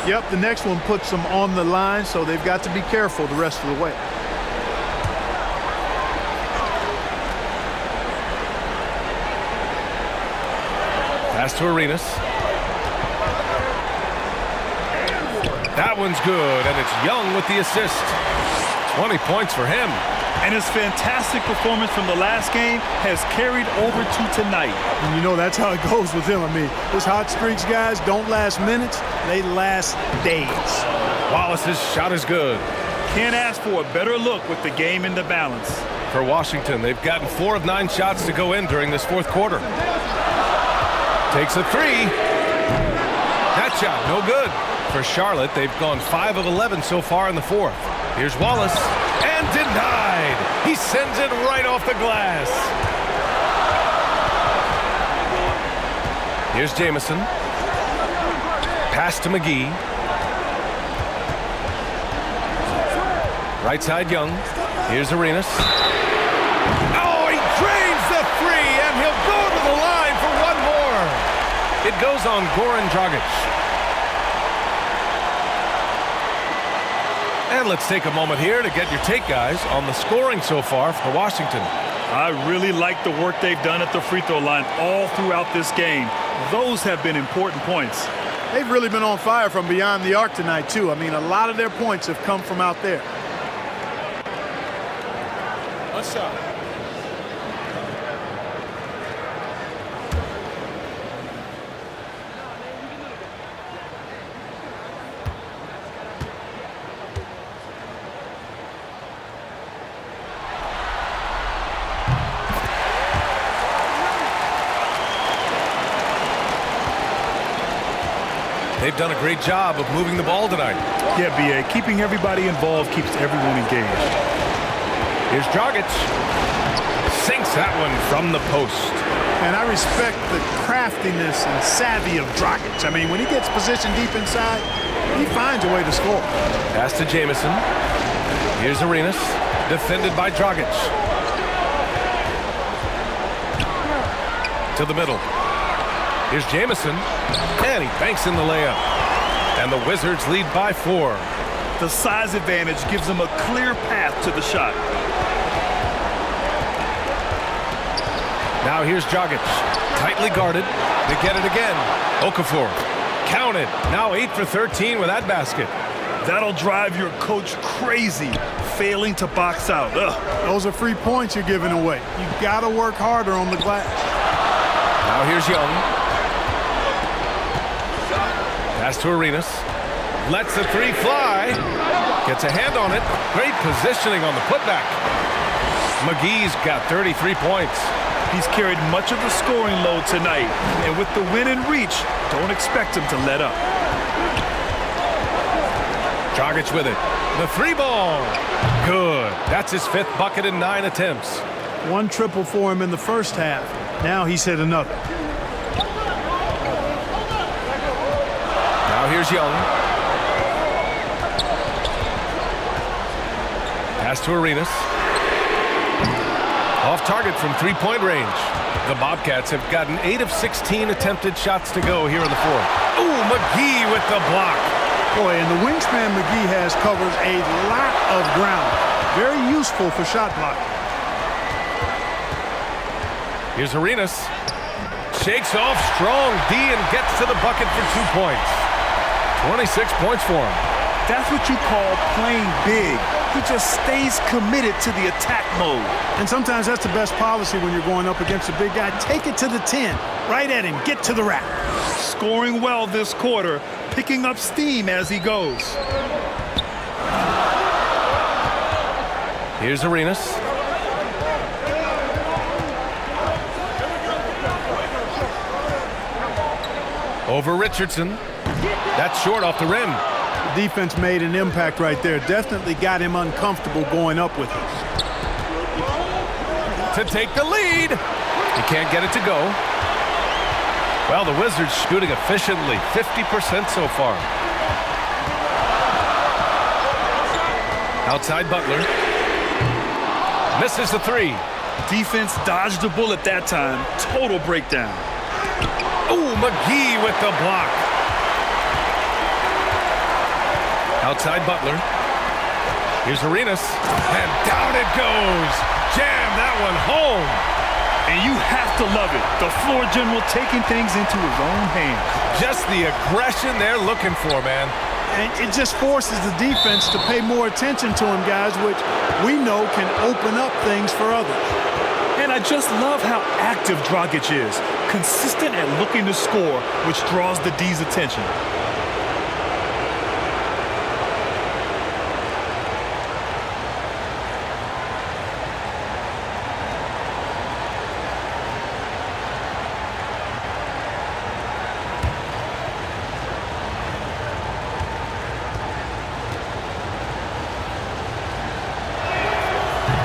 Yep, the next one puts them on the line, so they've got to be careful the rest of the way. Pass to Arenas. That one's good, and it's Young with the assist. 20 points for him. And his fantastic performance from the last game has carried over to tonight. And you know, that's how it goes with him. I mean, his hot streaks, guys, don't last minutes. They last days. Wallace's shot is good. Can't ask for a better look with the game in the balance. For Washington, they've gotten 4 of 9 shots to go in during this fourth quarter. Takes a 3. That shot, no good. For Charlotte, they've gone 5 of 11 so far in the fourth. Here's Wallace. And denied. He sends it right off the glass. Here's Jamison. Pass to McGee. Right side, Young. Here's Arenas. Oh, he drains the 3, and he'll go to the line for one more. It goes on Goran Dragic. And let's take a moment here to get your take, guys, on the scoring so far for Washington. I really like the work they've done at the free throw line all throughout this game. Those have been important points. They've really been on fire from beyond the arc tonight, too. I mean, a lot of their points have come from out there. What's up? They've done a great job of moving the ball tonight. Yeah, B.A., keeping everybody involved keeps everyone engaged. Here's Dragic. Sinks that one from the post. And I respect the craftiness and savvy of Dragic. I mean, when he gets positioned deep inside, he finds a way to score. Pass to Jamison. Here's Arenas. Defended by Dragic. To the middle. Here's Jamison. And he banks in the layup. And the Wizards lead by 4. The size advantage gives them a clear path to the shot. Now here's Dragic. Tightly guarded. They get it again. Okafor. Counted. Now 8 for 13 with that basket. That'll drive your coach crazy, failing to box out. Ugh. Those are free points you're giving away. You've got to work harder on the glass. Now here's Young. Pass to Arenas. Lets the 3 fly. Gets a hand on it. Great positioning on the putback. McGee's got 33 points. He's carried much of the scoring load tonight. And with the win in reach, don't expect him to let up. Dragic with it. The 3 ball. Good. That's his 5th bucket in 9 attempts. 1 triple for him in the first half. Now he's hit another. Now here's Young. Pass to Arenas. Off target from 3-point range. The Bobcats have gotten 8 of 16 attempted shots to go here in the fourth. Ooh, McGee with the block. Boy, and the wingspan McGee has covers a lot of ground. Very useful for shot blocking. Here's Arenas. Shakes off strong D and gets to the bucket for 2 points. 26 points for him. That's what you call playing big. He just stays committed to the attack mode. And sometimes that's the best policy when you're going up against a big guy. Take it to the 10. Right at him. Get to the rack. Scoring well this quarter, picking up steam as he goes. Here's Arenas. Over Richardson. That's short off the rim. The defense made an impact right there. Definitely got him uncomfortable going up with it. To take the lead. He can't get it to go. Well, the Wizards shooting efficiently. 50% so far. Outside Butler. Misses the 3. Defense dodged the bullet that time. Total breakdown. Ooh, McGee with the block. Outside Butler. Here's Arenas. And down it goes. Jam that one home. And you have to love it. The floor general taking things into his own hands. Just the aggression they're looking for, man. And it just forces the defense to pay more attention to him, guys, which we know can open up things for others. And I just love how active Dragic is. Consistent at looking to score, which draws the D's attention.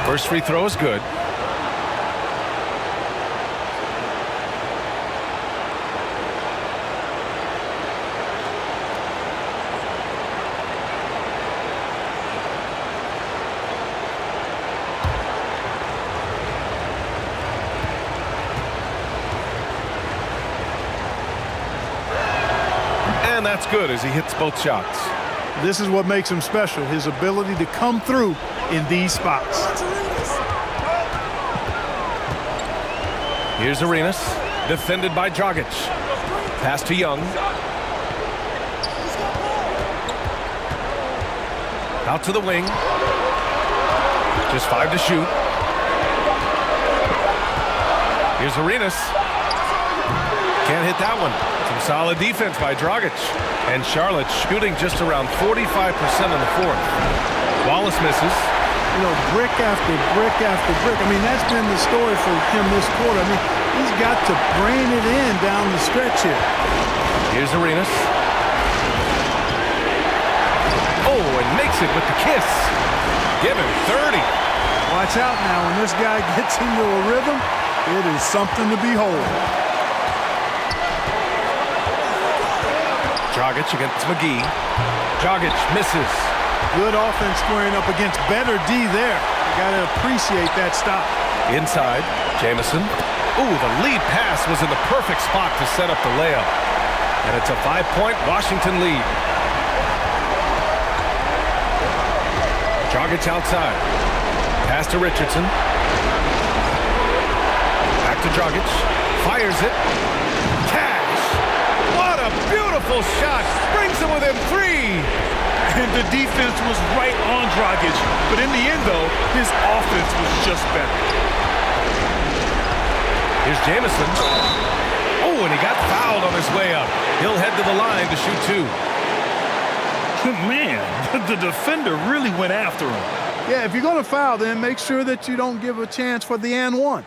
First free throw is good. And that's good as he hits both shots. This is what makes him special, his ability to come through in these spots. Here's Arenas, defended by Dragic. Pass to Young. Out to the wing. Just 5 to shoot. Here's Arenas. Can't hit that one. Some solid defense by Dragic. And Charlotte shooting just around 45% in the fourth. Wallace misses. You know, brick after brick after brick. I mean, that's been the story for him this quarter. I mean, he's got to brain it in down the stretch here. Here's Arenas. Oh, and makes it with the kiss. Give him 30. Watch out now. When this guy gets into a rhythm, it is something to behold. Dragic against McGee. Dragic misses. Good offense squaring up against better D there. You got to appreciate that stop. Inside, Jamison. Ooh, the lead pass was in the perfect spot to set up the layup. And it's a 5-point Washington lead. Dragic outside. Pass to Richardson. Back to Dragic. Fires it. Cash. What a beautiful shot. Brings him within 3. And the defense was right on Dragic. But in the end, though, his offense was just better. Here's Jamison. Oh, and he got fouled on his way up. He'll head to the line to shoot 2. Man, the defender really went after him. Yeah, if you're going to foul, then make sure that you don't give a chance for the and one.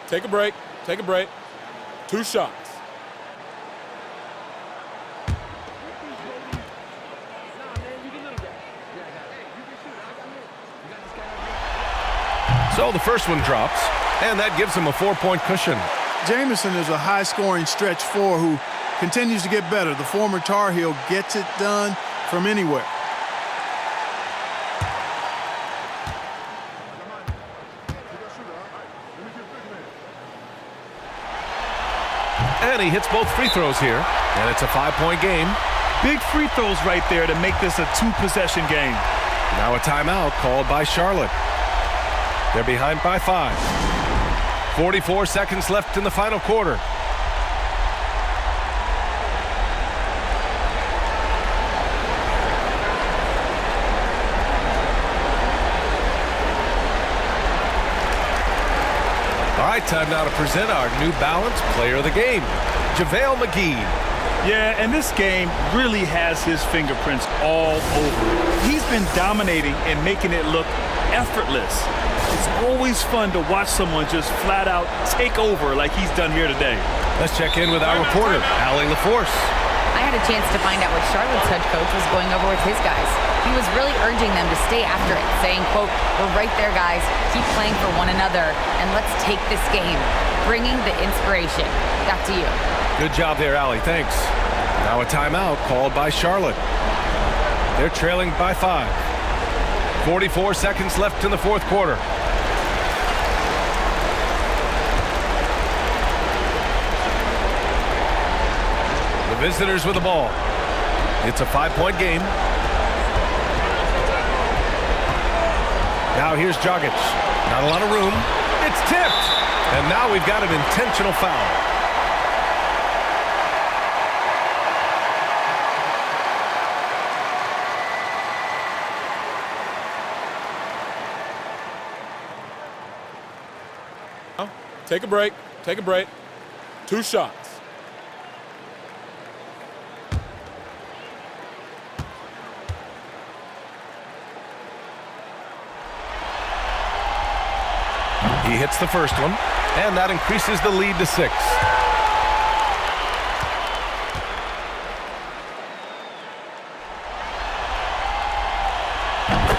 Take a break. Take a break. 2 shots. So the first one drops, and that gives him a 4-point cushion. Jamison is a high-scoring stretch 4 who continues to get better. The former Tar Heel gets it done from anywhere. And he hits both free throws here, and it's a 5-point game. Big free throws right there to make this a 2-possession game. Now a timeout called by Charlotte. They're behind by 5. 44 seconds left in the final quarter. All right, time now to present our New Balance Player of the Game, JaVale McGee. Yeah, and this game really has his fingerprints all over it. He's been dominating and making it look effortless. It's always fun to watch someone just flat out take over like he's done here today. Let's check in with our reporter, Allie LaForce. I had a chance to find out what Charlotte's head coach was going over with his guys. He was really urging them to stay after it, saying, quote, "We're right there, guys. Keep playing for one another, and let's take this game." Bringing the inspiration. Back to you. Good job there, Allie. Thanks. Now a timeout called by Charlotte. They're trailing by 5. 44 seconds left in the fourth quarter. visitors with the ball. It's a 5-point game. Now here's Dragic. Not a lot of room. It's tipped. And now we've got an intentional foul. Take a break. Take a break. 2 shots. He hits the first one, and that increases the lead to 6.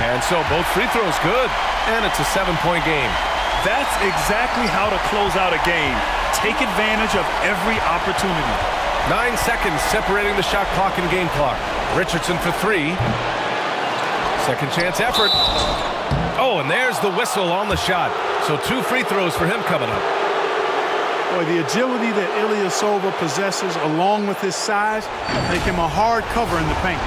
And so both free throws good, and it's a 7-point game. That's exactly how to close out a game. Take advantage of every opportunity. 9 seconds separating the shot clock and game clock. Richardson for 3. Second chance effort. Oh, and there's the whistle on the shot. So 2 free throws for him coming up. Boy, the agility that Ilyasova possesses along with his size make him a hard cover in the paint.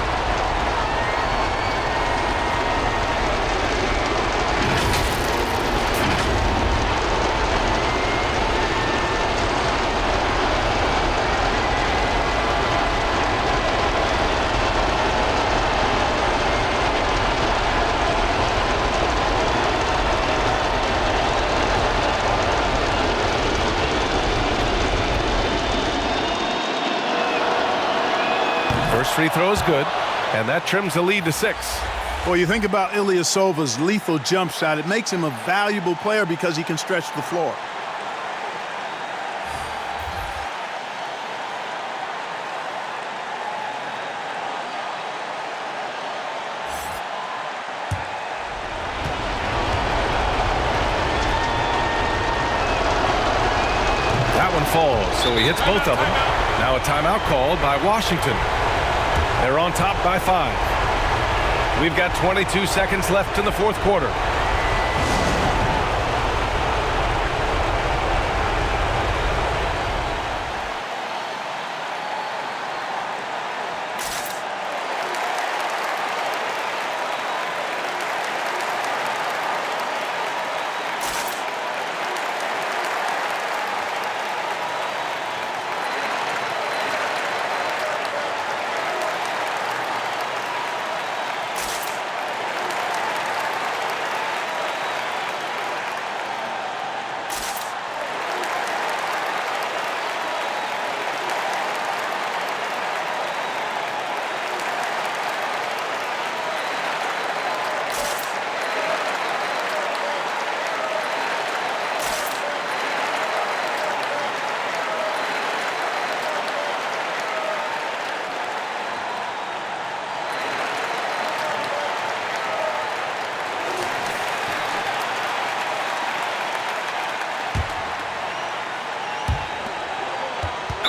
First free throw is good, and that trims the lead to 6. Well, you think about Ilyasova's lethal jump shot. It makes him a valuable player because he can stretch the floor. That one falls, so he hits both of them. Now a timeout called by Washington. They're on top by 5. We've got 22 seconds left in the fourth quarter.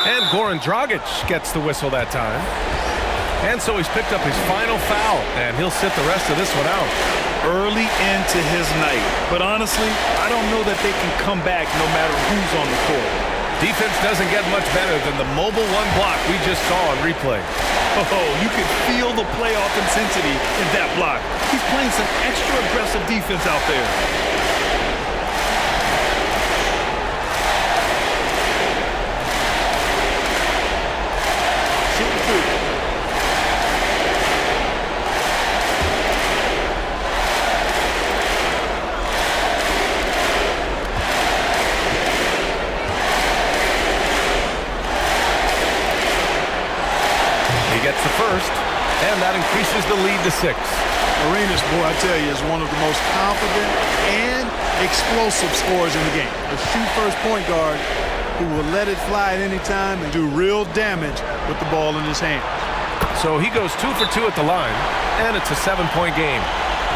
And Goran Dragic gets the whistle that time. And so he's picked up his final foul, and he'll sit the rest of this one out. Early into his night. But honestly, I don't know that they can come back no matter who's on the court. Defense doesn't get much better than the mobile one block we just saw on replay. Oh, you can feel the playoff intensity in that block. He's playing some extra aggressive defense out there. Gets the first, and that increases the lead to 6. Arenas, boy, I tell you, is one of the most confident and explosive scorers in the game. A shoot-first point guard who will let it fly at any time and do real damage with the ball in his hand. So he goes 2 for 2 at the line, and it's a 7-point game.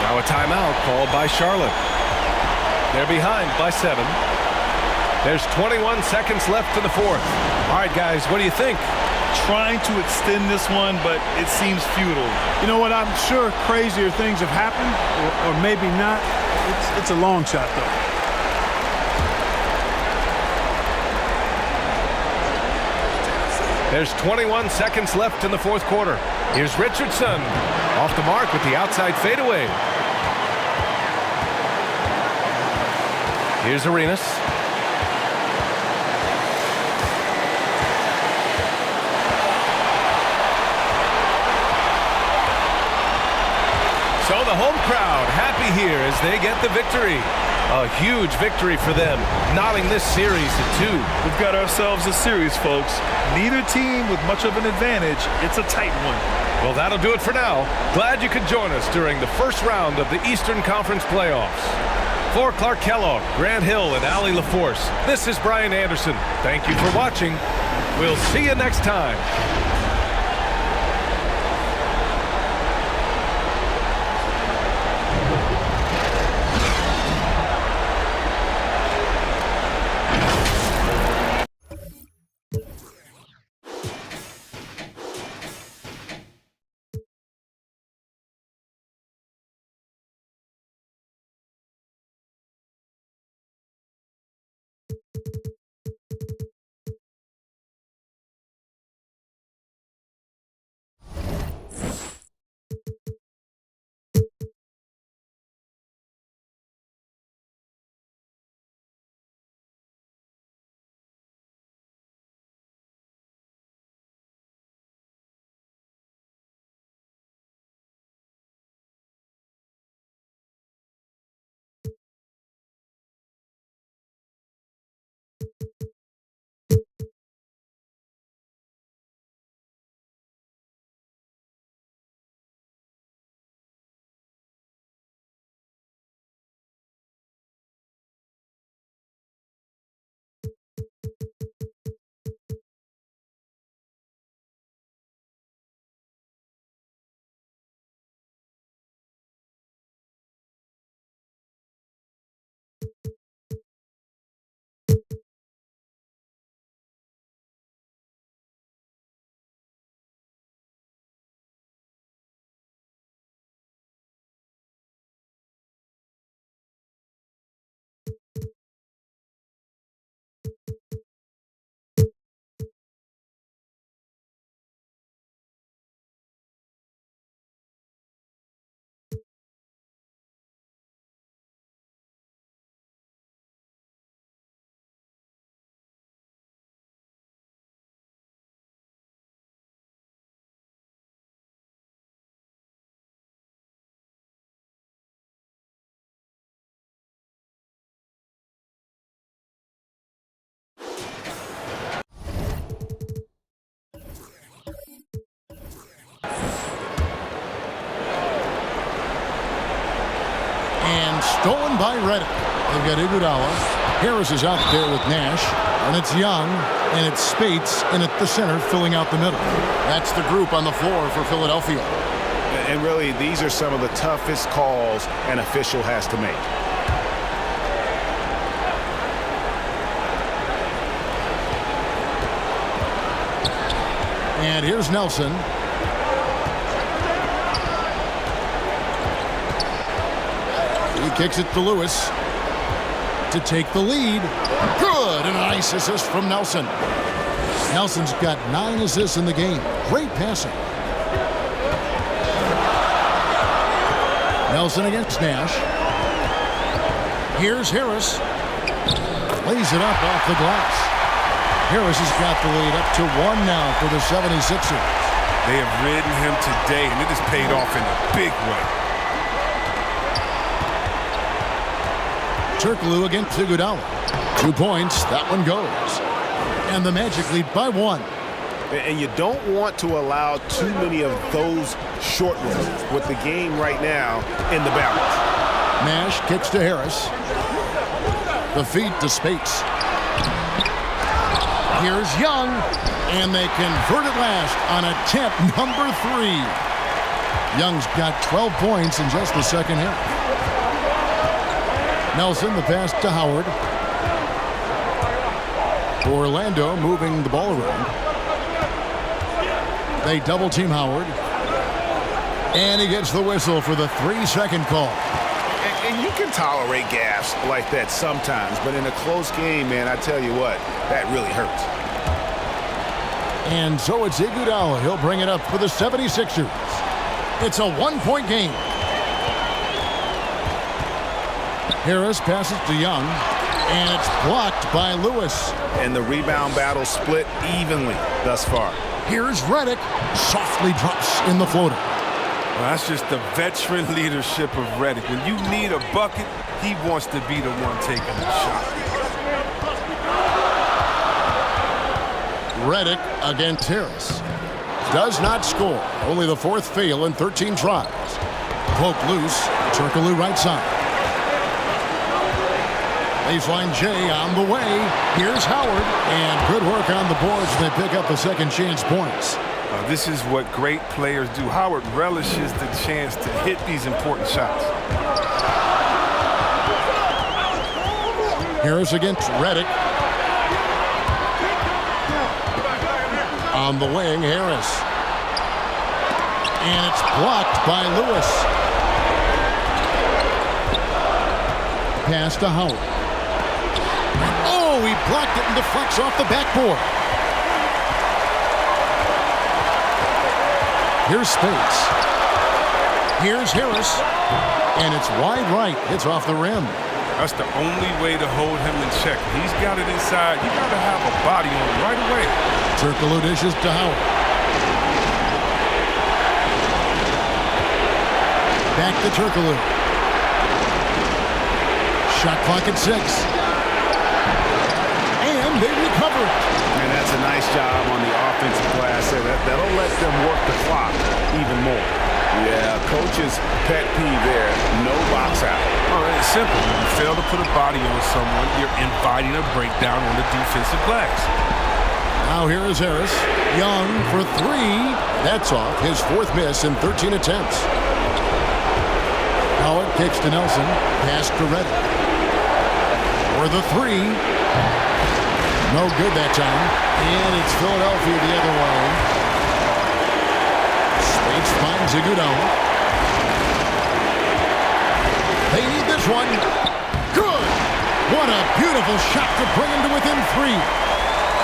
Now a timeout called by Charlotte. They're behind by 7. There's 21 seconds left in the fourth. All right, guys, what do you think? Trying to extend this one, but it seems futile. You know what? I'm sure crazier things have happened, or maybe not. It's a long shot, though. There's 21 seconds left in the fourth quarter. Here's Richardson off the mark with the outside fadeaway. Here's Arenas. So the home crowd happy here as they get the victory. A huge victory for them, knotting this series at 2. We've got ourselves a series, folks. Neither team with much of an advantage. It's a tight one. Well, that'll do it for now. Glad you could join us during the first round of the Eastern Conference Playoffs. For Clark Kellogg, Grant Hill, and Allie LaForce, this is Brian Anderson. Thank you for watching. We'll see you next time. And stolen by Reddick. They've got Iguodala. Harris is out there with Nash. And it's Young. And it's Spates in at the center, filling out the middle. That's the group on the floor for Philadelphia. And really, these are some of the toughest calls an official has to make. And here's Nelson. He kicks it to Lewis to take the lead. Good, and a nice assist from Nelson. Nelson's got 9 assists in the game. Great passing. Nelson against Nash. Here's Harris. Lays it up off the glass. Harris has got the lead up to 1 now for the 76ers. They have ridden him today, and it has paid off in a big way. Turkoglu against Iguodala. 2 points. That one goes. And the Magic lead by 1. And you don't want to allow too many of those short ones with the game right now in the balance. Nash kicks to Harris. The feed to Spates. Here's Young. And they convert it last on attempt number 3. Young's got 12 points in just the second half. Nelson, the pass to Howard. Orlando moving the ball around. They double team Howard. And he gets the whistle for the 3-second call. And you can tolerate gaffes like that sometimes, but in a close game, man, I tell you what, that really hurts. And so it's Iguodala. He'll bring it up for the 76ers. It's a one-point game. Harris passes to Young, and it's blocked by Lewis. And the rebound battle split evenly thus far. Here's Redick. Softly drops in the floater. Well, that's just the veteran leadership of Redick. When you need a bucket, he wants to be the one taking the shot. Redick against Harris. Does not score. Only the fourth fail in 13 tries. Poke loose. Turkoglu right side. Baseline J on the way. Here's Howard. And good work on the boards. They pick up the second chance points. This is what great players do. Howard relishes the chance to hit these important shots. Harris against Redick. On the wing, Harris. And it's blocked by Lewis. Pass to Howard. Oh, he blocked it and deflects off the backboard. Here's space. Here's Harris. And it's wide right. It's off the rim. That's the only way to hold him in check. He's got it inside. You got to have a body on him right away. Turkoglu dishes to Howard. Back to Turkoglu. Shot clock at 6. And they recover. And that's a nice job on the offensive glass there. That'll let them work the clock even more. Yeah, coach's pet peeve there. No box out. Oh, it's simple. When you fail to put a body on someone, you're inviting a breakdown on the defensive glass. Now here is Harris. Young for 3. That's off. His fourth miss in 13 attempts. Howard kicks to Nelson. Pass to Redick. For the 3. No good that time. And it's Philadelphia the other way. Spates finds Iguodala. They need this one. Good! What a beautiful shot to bring him to within 3.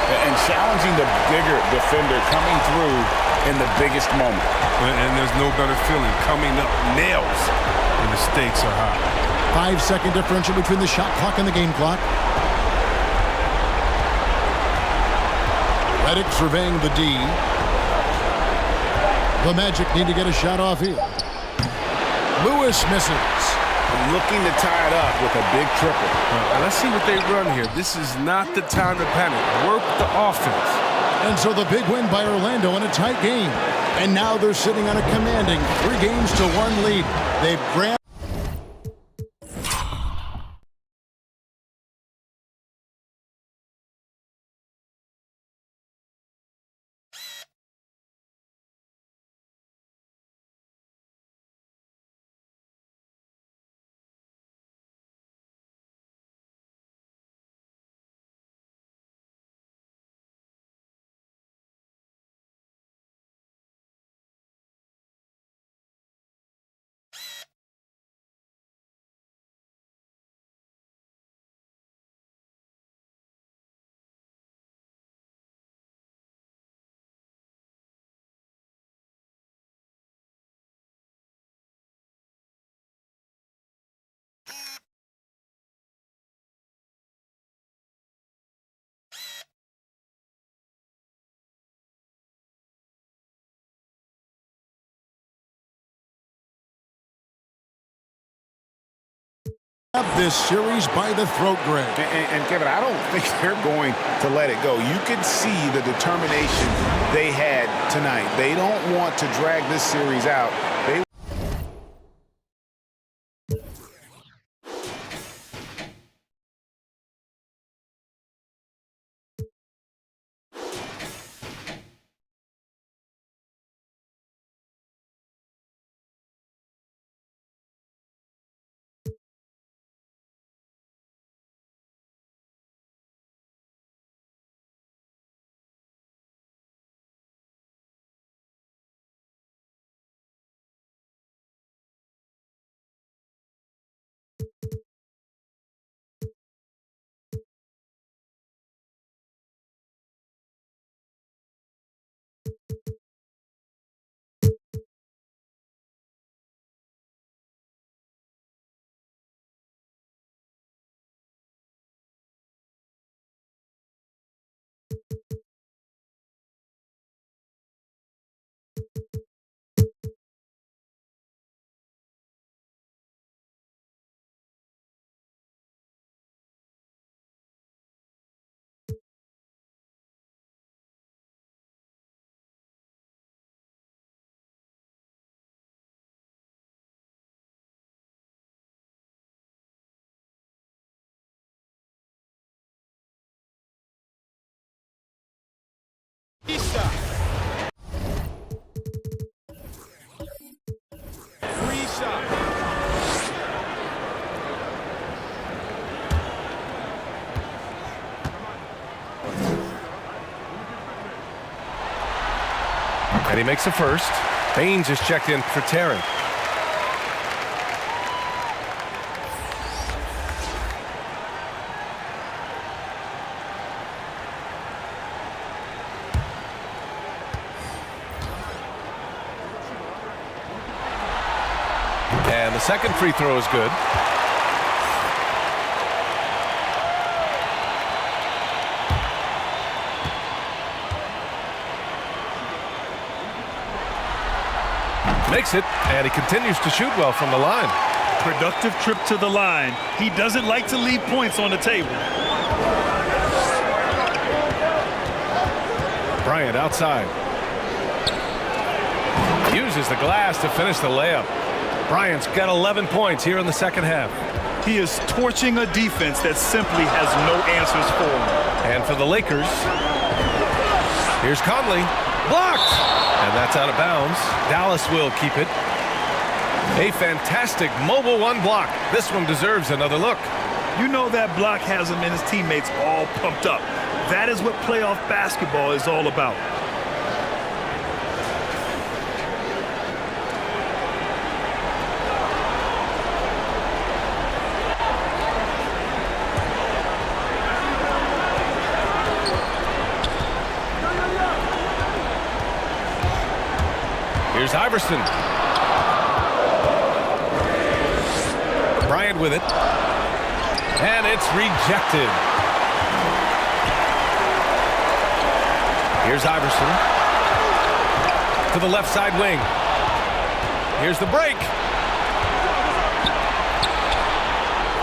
And challenging the bigger defender coming through in the biggest moment. And there's no better feeling. Coming up nails when the stakes are high. 5-second differential between the shot clock and the game clock. Redick surveying the D. The Magic need to get a shot off here. Lewis misses. Looking to tie it up with a big triple. Let's see what they run here. This is not the time to panic. Work the offense. And so the big win by Orlando in a tight game. And now they're sitting on a commanding 3-1 lead. They've grabbed this series by the throat, Greg. And Kevin, I don't think they're going to let it go. You could see the determination they had tonight. They don't want to drag this series out. They And he makes a first. Baines is checked in for Terry. And the second free throw is good. Makes it, and he continues to shoot well from the line. Productive trip to the line. He doesn't like to leave points on the table. Bryant outside. Uses the glass to finish the layup. Bryant's got 11 points here in the second half. He is torching a defense that simply has no answers for him. And for the Lakers, here's Conley. Blocked! And that's out of bounds. Dallas will keep it. A fantastic mobile one block. This one deserves another look. You know that block has him and his teammates all pumped up. That is what playoff basketball is all about. Here's Iverson. Bryant with it. And it's rejected. Here's Iverson. To the left side wing. Here's the break.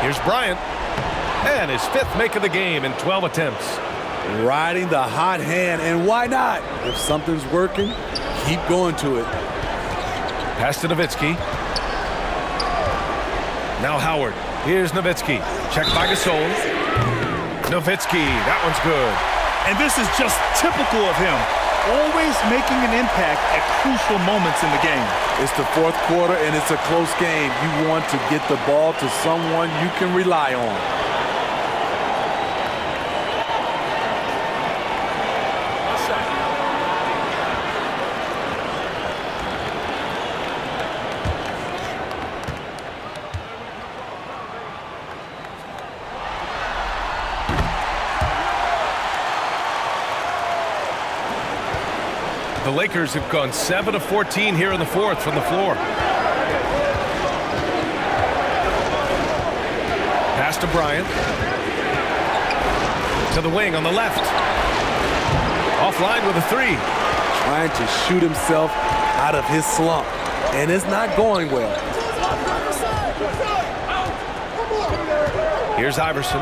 Here's Bryant. And his fifth make of the game in 12 attempts. Riding the hot hand, and why not? If something's working, keep going to it. Pass to Nowitzki. Now Howard. Here's Nowitzki. Checked by Gasol. Nowitzki. That one's good. And this is just typical of him. Always making an impact at crucial moments in the game. It's the fourth quarter, and it's a close game. You want to get the ball to someone you can rely on. The Lakers have gone 7 of 14 here in the fourth from the floor. Pass to Bryant. To the wing on the left. Offline with a three. Trying to shoot himself out of his slump, and it's not going well. Here's Iverson.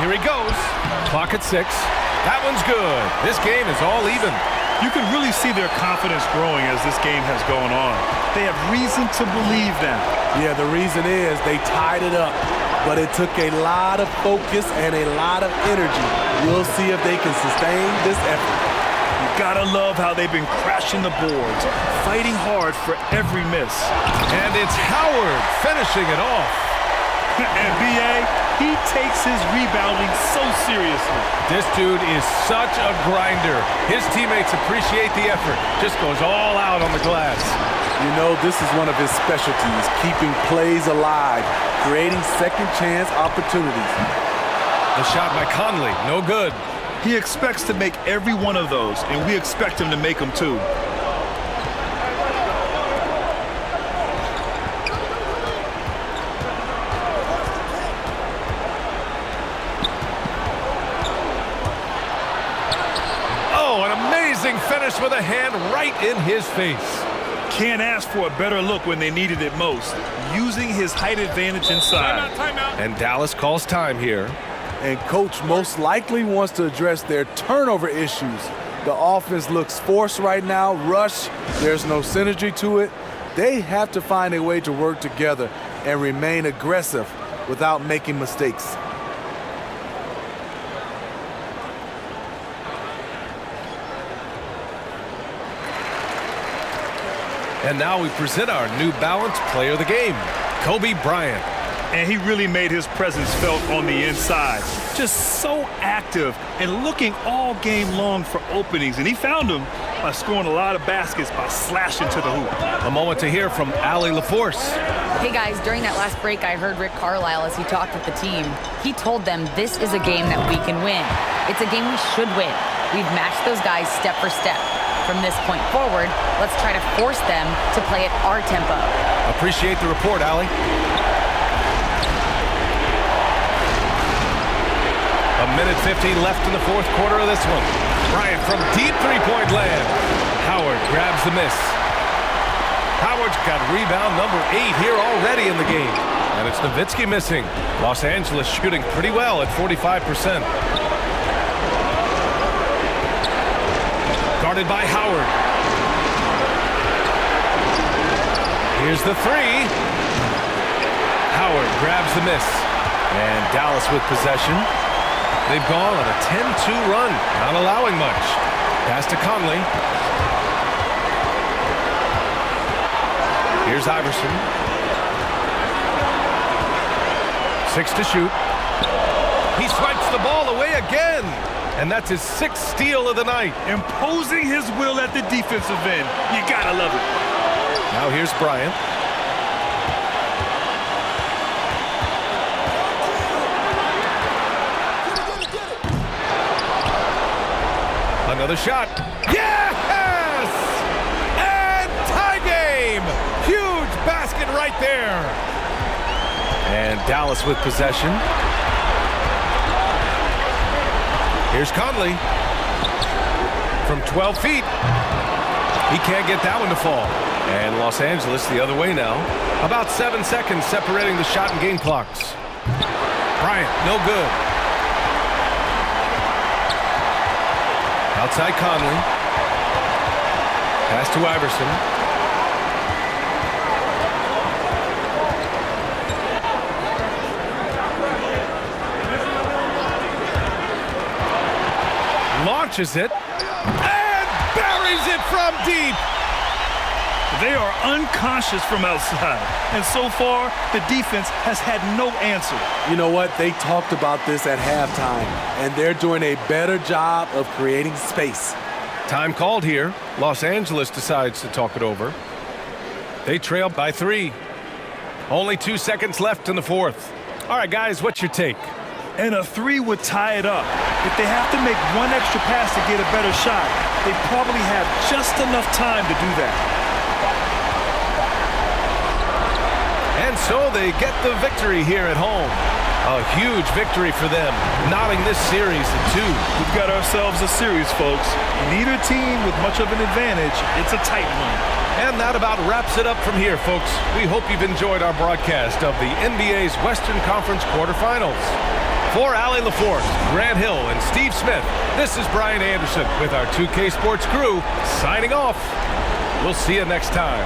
Here he goes. Clock at 6. That one's good. This game is all even. You can really see their confidence growing as this game has gone on. They have reason to believe that. Yeah, the reason is they tied it up, but it took a lot of focus and a lot of energy. We'll see if they can sustain this effort. You gotta love how they've been crashing the boards, fighting hard for every miss. And it's Howard finishing it off. And B.A., he takes his rebounding so seriously. This dude is such a grinder. His teammates appreciate the effort. Just goes all out on the glass. You know, this is one of his specialties, keeping plays alive, creating second chance opportunities. The shot by Conley, no good. He expects to make every one of those, and we expect him to make them too. Finish with a hand right in his face. Can't ask for a better look when they needed it most. Using his height advantage inside. Timeout. And Dallas calls time here. And coach most likely wants to address their turnover issues. The offense looks forced right now, rush. There's no synergy to it. They have to find a way to work together and remain aggressive without making mistakes. And now we present our New Balance Player of the Game, Kobe Bryant. And he really made his presence felt on the inside. Just so active and looking all game long for openings. And he found them by scoring a lot of baskets by slashing to the hoop. A moment to hear from Allie LaForce. Hey guys, during that last break, I heard Rick Carlisle as he talked with the team. He told them this is a game that we can win. It's a game we should win. We've matched those guys step for step. From this point forward, let's try to force them to play at our tempo. Appreciate the report, Allie. A minute 15 left in the fourth quarter of this one. Bryant from deep three-point land. Howard grabs the miss. Howard's got rebound number 8 here already in the game. And it's Nowitzki missing. Los Angeles shooting pretty well at 45%. Guarded by Howard. Here's the three. Howard grabs the miss. And Dallas with possession. They've gone on a 10-2 run, not allowing much. Pass to Conley. Here's Iverson. 6 to shoot. He swipes the ball away again. And that's his 6th steal of the night. Imposing his will at the defensive end. You gotta love it. Now here's Bryant. Another shot. Yes! And tie game! Huge basket right there. And Dallas with possession. Here's Conley. From 12 feet. He can't get that one to fall. And Los Angeles the other way now. About 7 seconds separating the shot and game clocks. Bryant, no good. Outside Conley. Pass to Iverson. Launches it. And buries it from deep. They are unconscious from outside. And so far, the defense has had no answer. You know what? They talked about this at halftime, and they're doing a better job of creating space. Time called here. Los Angeles decides to talk it over. They trail by 3. Only 2 seconds left in the fourth. All right, guys, what's your take? And a 3 would tie it up. If they have to make one extra pass to get a better shot, they probably have just enough time to do that. And so they get the victory here at home. A huge victory for them, knotting this series in 2. We've got ourselves a series, folks. Neither team with much of an advantage. It's a tight one. And that about wraps it up from here, folks. We hope you've enjoyed our broadcast of the NBA's Western Conference quarterfinals. For Allie LaForce, Grant Hill, and Steve Smith, this is Brian Anderson with our 2K Sports crew signing off. We'll see you next time.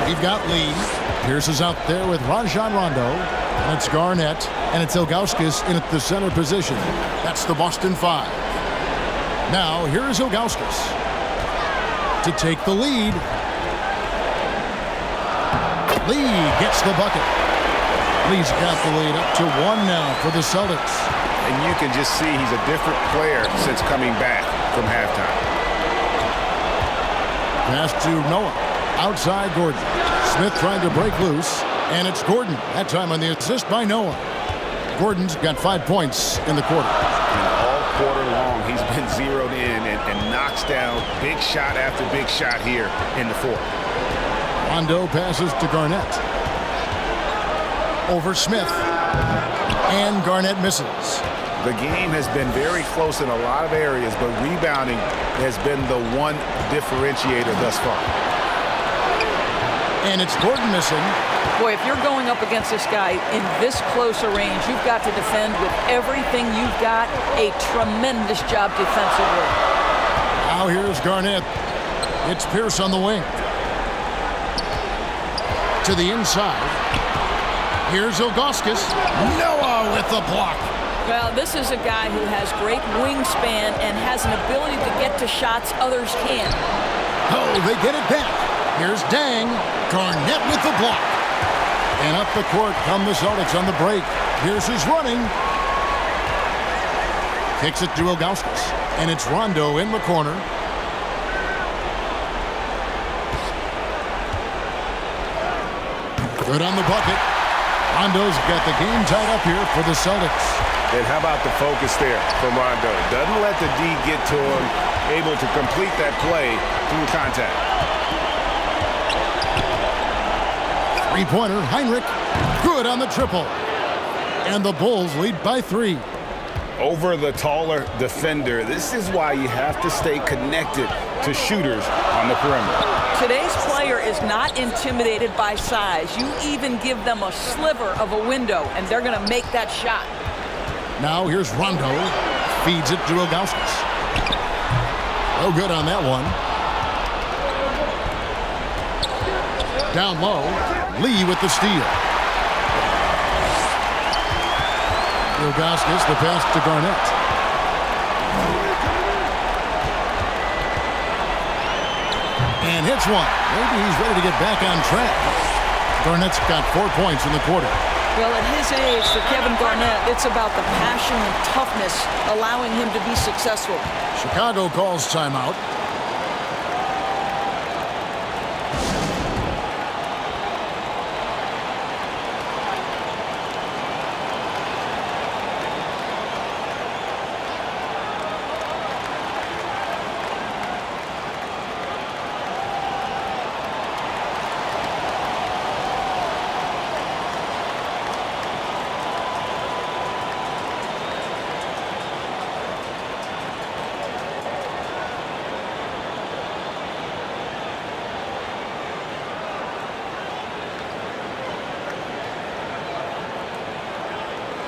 We've got Lee. Pierce is out there with Rajon Rondo. And it's Garnett. And it's Ilgauskas in at the center position. That's the Boston 5. Now, here's Ilgauskas to take the lead. Lee gets the bucket. Lee's got the lead up to 1 now for the Celtics. And you can just see he's a different player since coming back from halftime. Pass to Noah. Outside Gordon. Smith trying to break loose. And it's Gordon. That time on the assist by Noah. Gordon's got 5 points in the quarter. And all quarter long, he's been zeroed in and knocks down big shot after big shot here in the fourth. Rondo passes to Garnett. Over Smith. And Garnett misses. The game has been very close in a lot of areas, but rebounding has been the one differentiator thus far. And it's Gordon missing. Boy, if you're going up against this guy in this close a range, you've got to defend with everything you've got. A tremendous job defensively. Now here's Garnett. It's Pierce on the wing. To the inside. Here's Ilgauskas. Noah with the block. Well, this is a guy who has great wingspan and has an ability to get to shots others can't. Oh, they get it back. Here's Dang. Garnett with the block. And up the court come the Celtics on the break. Pierce is running. Kicks it to Ilgauskas. And it's Rondo in the corner. Good on the bucket. Rondo's got the game tied up here for the Celtics. And how about the focus there from Rondo? Doesn't let the D get to him, able to complete that play through contact. Three-pointer, Heinrich. Good on the triple. And the Bulls lead by 3. Over the taller defender. This is why you have to stay connected to shooters on the perimeter. Today's player is not intimidated by size. You even give them a sliver of a window, and they're going to make that shot. Now here's Rondo. Feeds it to Ilgauskas. No good on that one. Down low. Lee with the steal. Ilgauskas, the pass to Garnett. And hits one. Maybe he's ready to get back on track. Garnett's got 4 points in the quarter. Well, at his age, for Kevin Garnett, it's about the passion and toughness allowing him to be successful. Chicago calls timeout.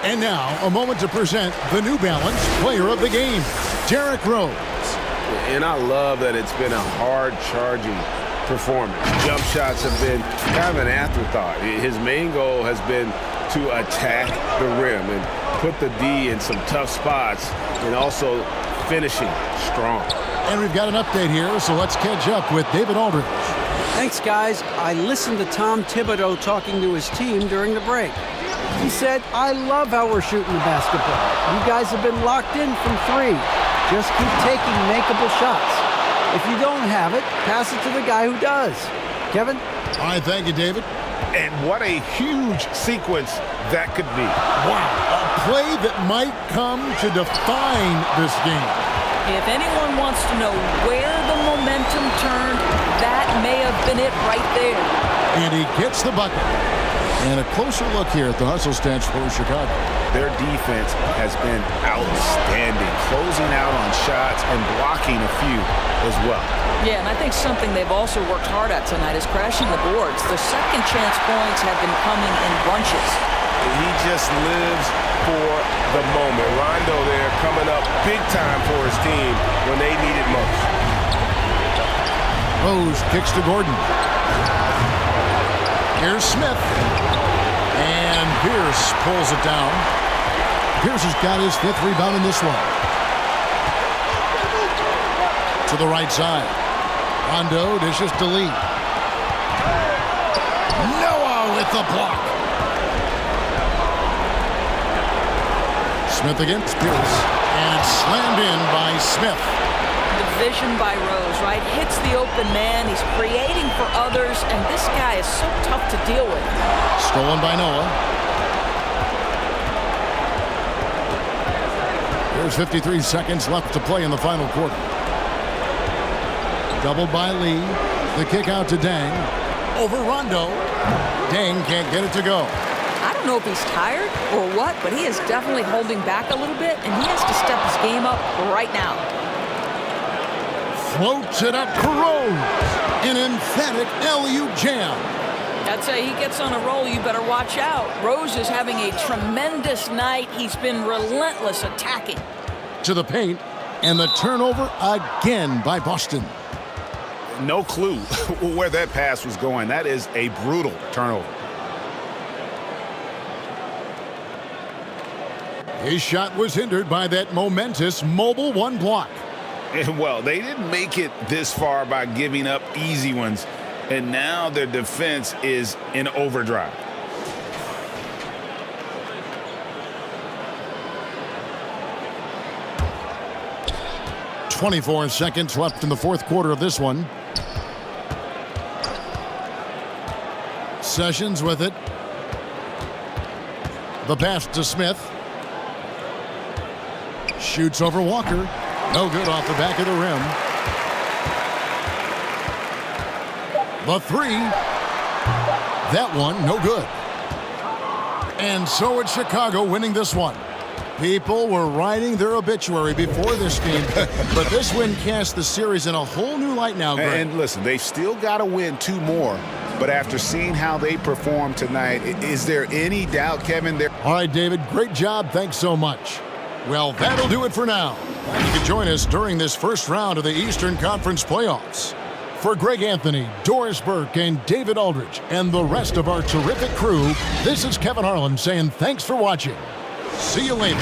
And now, a moment to present the New Balance Player of the Game, Derrick Rose. And I love that it's been a hard-charging performance. Jump shots have been kind of an afterthought. His main goal has been to attack the rim and put the D in some tough spots and also finishing strong. And we've got an update here, so let's catch up with David Aldridge. Thanks, guys. I listened to Tom Thibodeau talking to his team during the break. He said, I love how we're shooting the basketball. You guys have been locked in from 3. Just keep taking makeable shots. If you don't have it, pass it to the guy who does. Kevin? All right, thank you, David. And what a huge sequence that could be. Wow, a play that might come to define this game. If anyone wants to know where the momentum turned, that may have been it right there. And he gets the bucket. And a closer look here at the hustle stats for Chicago. Their defense has been outstanding, closing out on shots and blocking a few as well. Yeah, and I think something they've also worked hard at tonight is crashing the boards. The second chance points have been coming in bunches. He just lives for the moment. Rondo there coming up big time for his team when they need it most. Rose kicks to Gordon. Here's Smith. And Pierce pulls it down. Pierce has got his 5th rebound in this one. To the right side. Rondo dishes to Lee. Noah with the block. Smith against Pierce. And it's slammed in by Smith. The vision by Rose, right? Hits the open man. He's creating for others, and this guy is so tough to deal with. Stolen by Noah. There's 53 seconds left to play in the final quarter. Doubled by Lee. The kick out to Dang. Over Rondo. Dang can't get it to go. I don't know if he's tired or what, but he is definitely holding back a little bit, and he has to step his game up right now. Floats it up for Rose. An emphatic LU jam. I'd say he gets on a roll, you better watch out. Rose is having a tremendous night. He's been relentless attacking. To the paint, and the turnover again by Boston. No clue where that pass was going. That is a brutal turnover. His shot was hindered by that momentous mobile 1 block. And well, they didn't make it this far by giving up easy ones. And now their defense is in overdrive. .24 seconds left in the 4th quarter of this one. Sessions with it. The pass to Smith. Shoots over Walker. No good off the back of the rim. The 3. That one, no good. And so it's Chicago winning this one. People were writing their obituary before this game, but this win casts the series in a whole new light now, Greg. And listen, they've still got to win 2 more, but after seeing how they performed tonight, is there any doubt, Kevin? All right, David, great job. Thanks so much. Well, that'll do it for now. You can join us during this first round of the Eastern Conference playoffs. For Greg Anthony, Doris Burke, and David Aldridge, and the rest of our terrific crew, this is Kevin Harlan saying thanks for watching. See you later.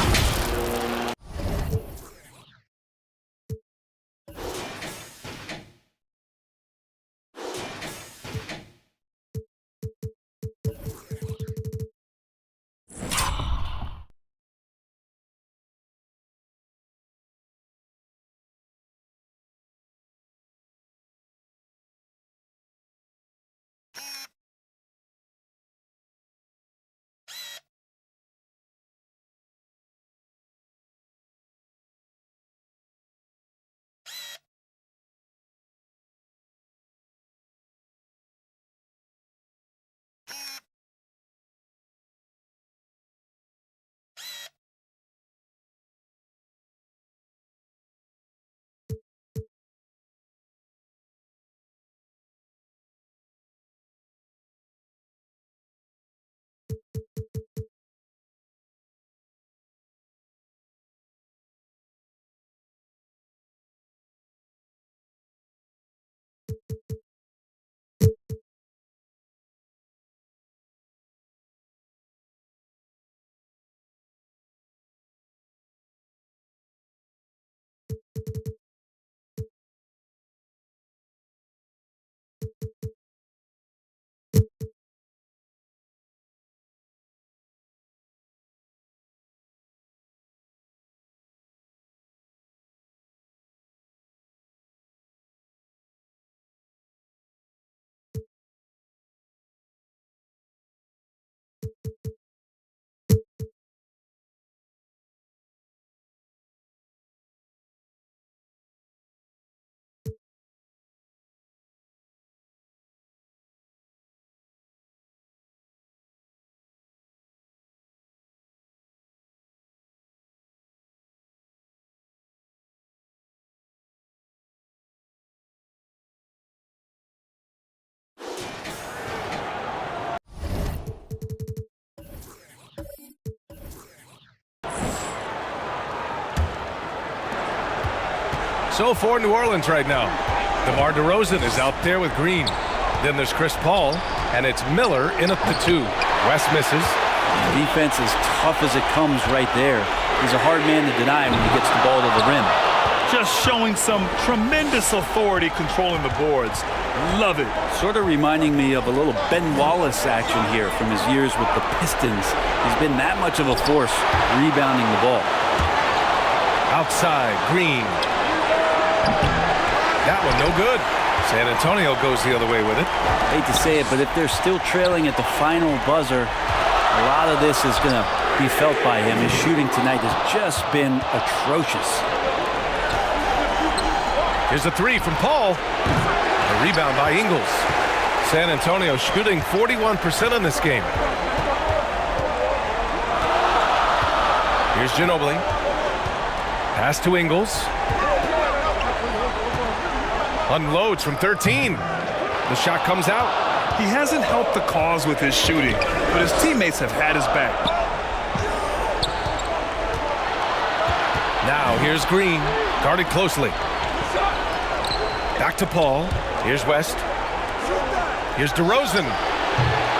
So for New Orleans right now, DeMar DeRozan is out there with Green. Then there's Chris Paul, and it's Miller in at the 2. West misses. Defense is tough as it comes right there. He's a hard man to deny when he gets the ball to the rim. Just showing some tremendous authority controlling the boards. Love it. Sort of reminding me of a little Ben Wallace action here from his years with the Pistons. He's been that much of a force rebounding the ball. Outside, Green. That one no good. San Antonio goes the other way with it. Hate to say it, but if they're still trailing at the final buzzer, a lot of this is going to be felt by him. His shooting tonight has just been atrocious. Here's a 3 from Paul. A rebound by Ingles. San Antonio shooting 41% in this game. Here's Ginobili. Pass to Ingles. Unloads from 13. The shot comes out. He hasn't helped the cause with his shooting, but his teammates have had his back. Now here's Green, guarded closely. Back to Paul. Here's West. Here's DeRozan.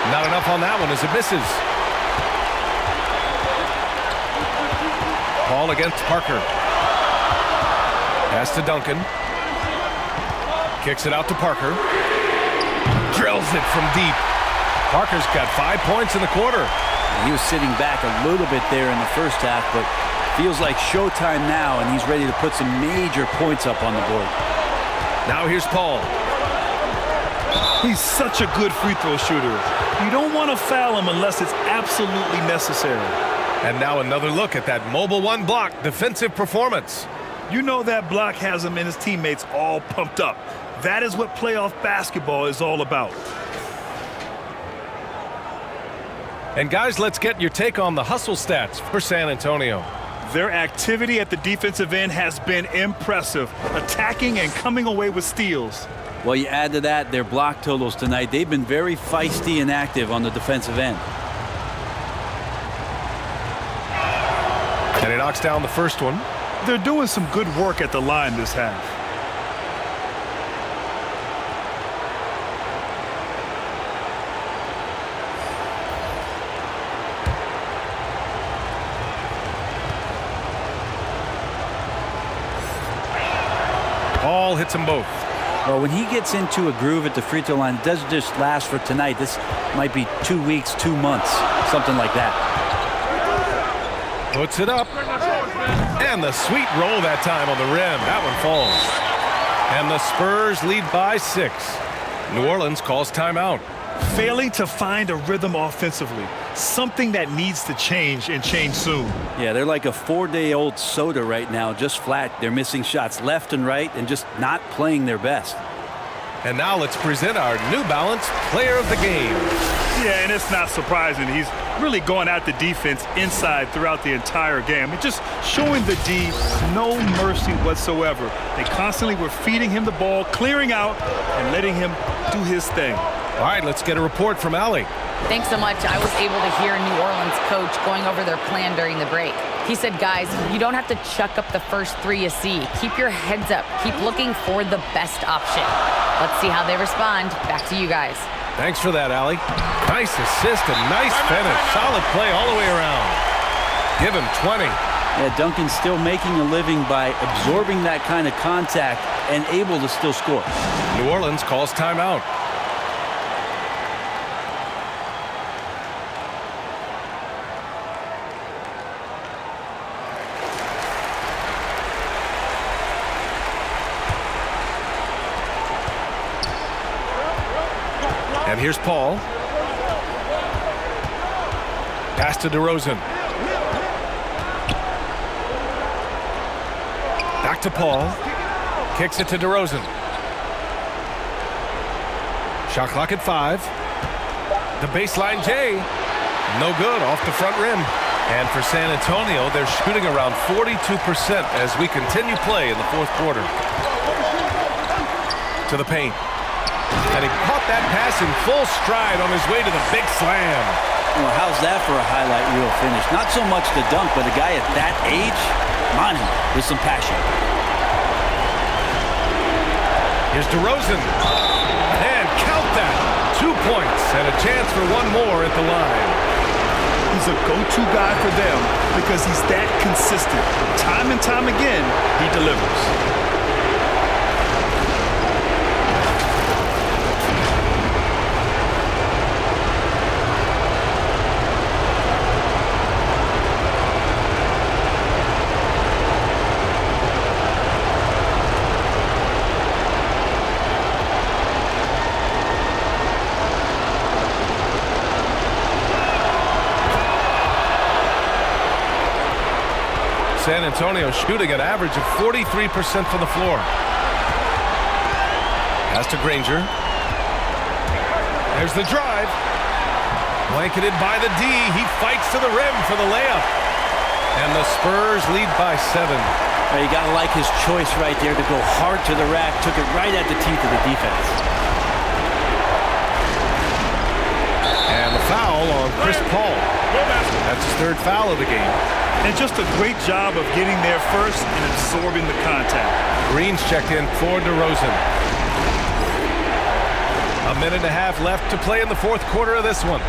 Not enough on that one as it misses. Paul against Parker. Pass to Duncan. Kicks it out to Parker. Drills it from deep. Parker's got 5 points in the quarter. He was sitting back a little bit there in the first half, but feels like showtime now, and he's ready to put some major points up on the board. Now here's Paul. He's such a good free throw shooter. You don't want to foul him unless it's absolutely necessary. And now another look at that mobile 1 block defensive performance. You know that block has him and his teammates all pumped up. That is what playoff basketball is all about. And guys, let's get your take on the hustle stats for San Antonio. Their activity at the defensive end has been impressive, attacking and coming away with steals. Well, you add to that their block totals tonight. They've been very feisty and active on the defensive end. And he knocks down the first one. They're doing some good work at the line this half. Paul hits them both. Well, when he gets into a groove at the free throw line, it doesn't just last for tonight. This might be 2 weeks, 2 months, something like that. Puts it up. And the sweet roll that time on the rim. That one falls. And the Spurs lead by 6. New Orleans calls timeout. Failing to find a rhythm offensively. Something that needs to change and change soon. Yeah, they're like a 4-day-old soda right now, just flat. They're missing shots left and right and just not playing their best. And now let's present our New Balance Player of the Game. Yeah, and it's not surprising. He's really going at the defense inside throughout the entire game. It's just showing the D no mercy whatsoever. They constantly were feeding him the ball, clearing out, and letting him do his thing. All right, let's get a report from Allie. Thanks so much. I was able to hear New Orleans coach going over their plan during the break. He said, guys, you don't have to chuck up the first 3 you see. Keep your heads up. Keep looking for the best option. Let's see how they respond. Back to you guys. Thanks for that, Allie. Nice assist and nice finish. Solid play all the way around. Give him 20. Yeah, Duncan's still making a living by absorbing that kind of contact and able to still score. New Orleans calls timeout. And here's Paul. Pass to DeRozan. Back to Paul. Kicks it to DeRozan. Shot clock at 5. The baseline J. No good, off the front rim. And for San Antonio, they're shooting around 42% as we continue play in the fourth quarter. To the paint. And he caught that pass in full stride on his way to the big slam. Well, how's that for a highlight reel finish? Not so much the dunk, but a guy at that age, money with some passion. Here's DeRozan. And count that. 2 points and a chance for one more at the line. He's a go-to guy for them because he's that consistent. Time and time again, he delivers. San Antonio shooting an average of 43% from the floor. Pass to Granger. There's the drive. Blanketed by the D. He fights to the rim for the layup. And the Spurs lead by 7. Well, you got to like his choice right there to go hard to the rack. Took it right at the teeth of the defense. And the foul on Chris Paul. That's his 3rd foul of the game. And just a great job of getting there first and absorbing the contact. Green's checked in for DeRozan. A minute and a half left to play in the 4th quarter of this one.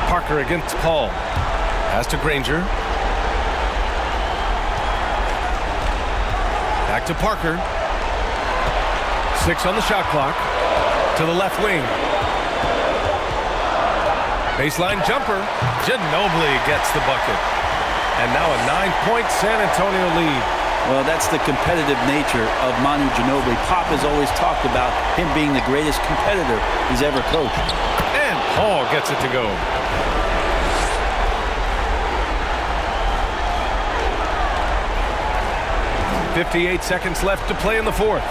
Parker against Paul. Pass to Granger. Back to Parker. 6 on the shot clock. To the left wing. Baseline jumper. Ginobili gets the bucket. And now a 9-point San Antonio lead. Well, that's the competitive nature of Manu Ginobili. Pop has always talked about him being the greatest competitor he's ever coached. And Paul gets it to go. .58 seconds left to play in the 4th.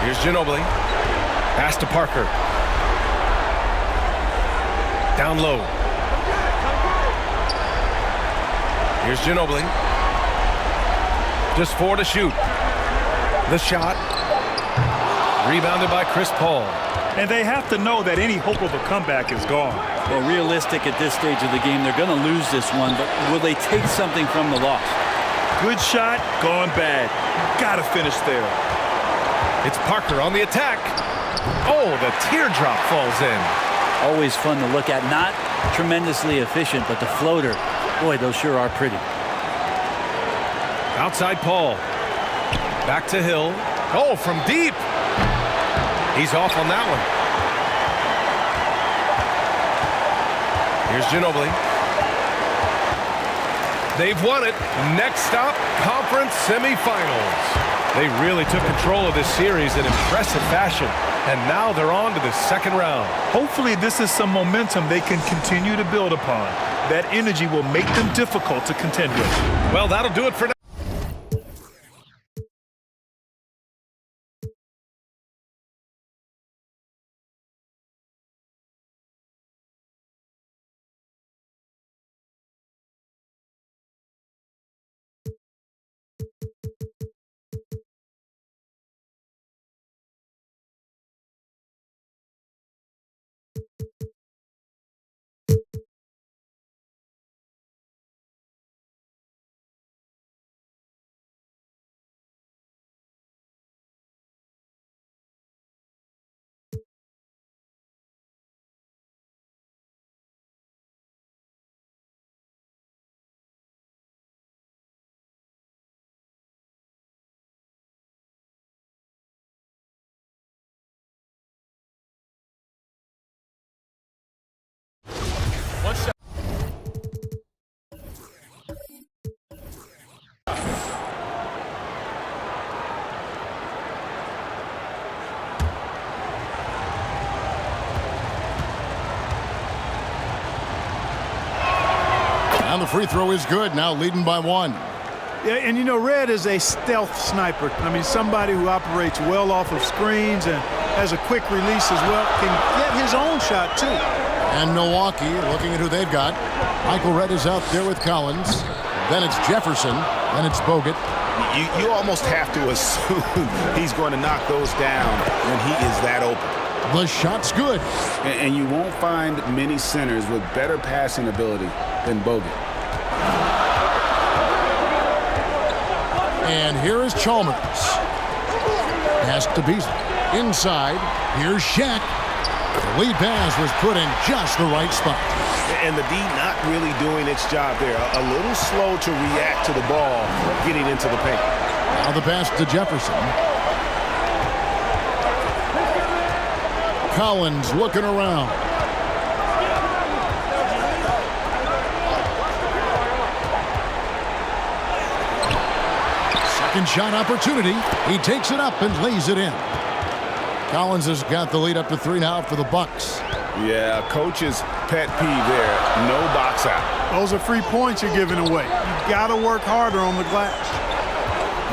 Here's Ginobili. Pass to Parker. Down low. Here's Ginobili. Just 4 to shoot. The shot. Rebounded by Chris Paul. And they have to know that any hope of a comeback is gone. Well, realistic at this stage of the game. They're going to lose this one, but will they take something from the loss? Good shot, gone bad. Got to finish there. It's Parker on the attack. Oh, the teardrop falls in. Always fun to look at. Not tremendously efficient, but the floater, boy, those sure are pretty. Outside Paul. Back to Hill. Oh, from deep. He's off on that one. Here's Ginobili. They've won it. Next stop, conference semifinals. They really took control of this series in impressive fashion. And now they're on to the 2nd round. Hopefully this is some momentum they can continue to build upon. That energy will make them difficult to contend with. Well, that'll do it for now. And the free throw is good, now leading by 1. Yeah, and you know, Red is a stealth sniper. I mean, somebody who operates well off of screens and has a quick release as well, can get his own shot too. And Milwaukee, looking at who they've got. Michael Redd is out there with Collins. Then it's Jefferson, and it's Bogut. You almost have to assume he's going to knock those down when he is that open. The shot's good. And you won't find many centers with better passing ability than Bogut. And here is Chalmers. Pass to Beasley. Inside, here's Shaq. The lead pass was put in just the right spot. And the D not really doing its job there. A little slow to react to the ball getting into the paint. Now the pass to Jefferson. Collins looking around. Second shot opportunity. He takes it up and lays it in. Collins has got the lead up to 3 now for the Bucks. Yeah, coach's pet peeve there. No box out. Those are free points you're giving away. You've got to work harder on the glass.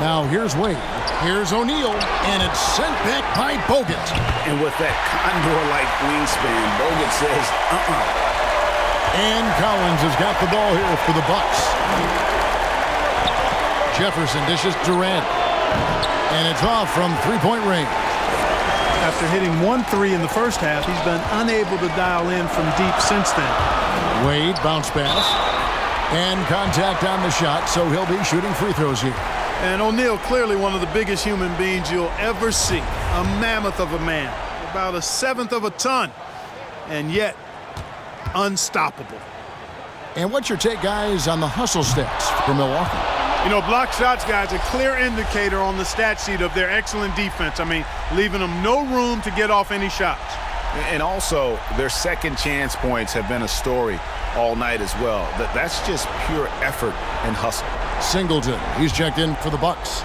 Now here's Wade. Here's O'Neal. And it's sent back by Bogut. And with that condor-like wingspan, Bogut says, And Collins has got the ball here for the Bucks. Jefferson dishes to Red. And it's off from three-point range. After hitting 1-3 in the first half, he's been unable to dial in from deep since then. Wade bounce pass. And contact on the shot, so he'll be shooting free throws here. And O'Neal, clearly one of the biggest human beings you'll ever see. A mammoth of a man. About 1/7 of a ton. And yet, unstoppable. And what's your take, guys, on the hustle stats for Milwaukee? You know, block shots, guys, a clear indicator on the stat sheet of their excellent defense. I mean, leaving them no room to get off any shots. And also, their second chance points have been a story all night as well. That's just pure effort and hustle. Singleton, he's checked in for the Bucks.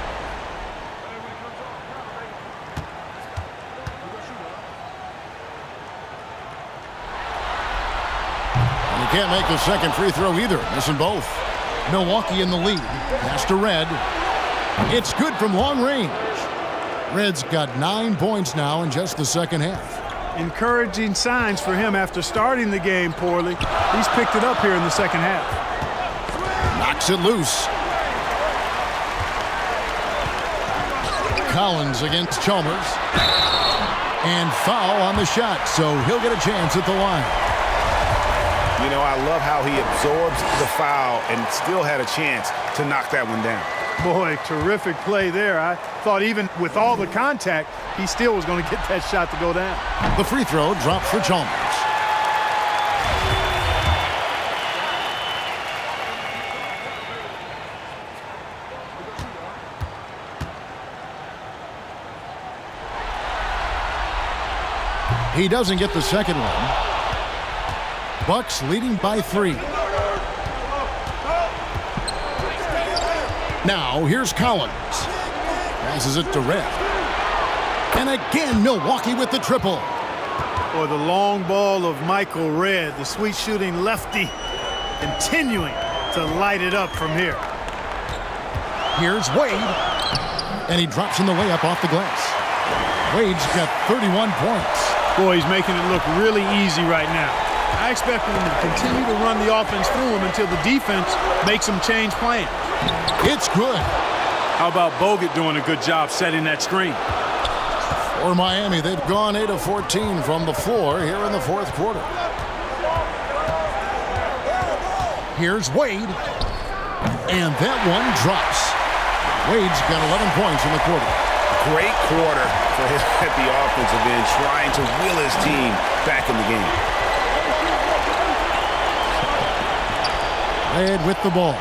And he can't make the second free throw either, missing both. Milwaukee in the lead. Pass to Red. It's good from long range. Red's got 9 points now in just the second half. Encouraging signs for him after starting the game poorly. He's picked it up here in the second half. Knocks it loose. Collins against Chalmers. And foul on the shot, so he'll get a chance at the line. You know, I love how he absorbs the foul and still had a chance to knock that one down. Boy, terrific play there. I thought even with all the contact, he still was going to get that shot to go down. The free throw drops for Chalmers. He doesn't get the second one. Bucks leading by 3. Now here's Collins. Passes it to Red. And again, Milwaukee with the triple. Or the long ball of Michael Red, the sweet shooting lefty, continuing to light it up from here. Here's Wade. And he drops in the layup off the glass. Wade's got 31 points. Boy, he's making it look really easy right now. I expect him to continue to run the offense through him until the defense makes him change plans. It's good. How about Bogut doing a good job setting that screen? For Miami, they've gone 8 of 14 from the floor here in the fourth quarter. Here's Wade. And that one drops. Wade's got 11 points in the quarter. Great quarter for him at the offensive end, trying to will his team back in the game. Red with the ball.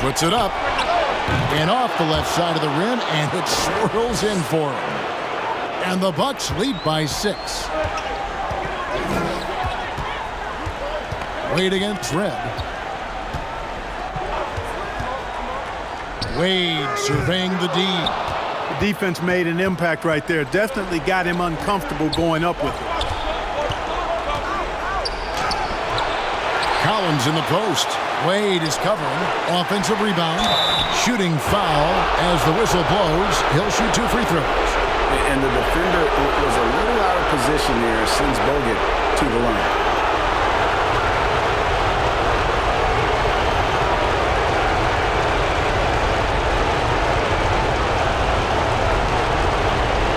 Puts it up. And off the left side of the rim, and it swirls in for him. And the Bucks lead by 6. Wade against Red. Wade surveying the D. The defense made an impact right there. Definitely got him uncomfortable going up with it. Collins in the post. Wade is covering. Offensive rebound. Shooting foul as the whistle blows. He'll shoot 2 free throws. And the defender was a little out of position there, sends Bogut to the line.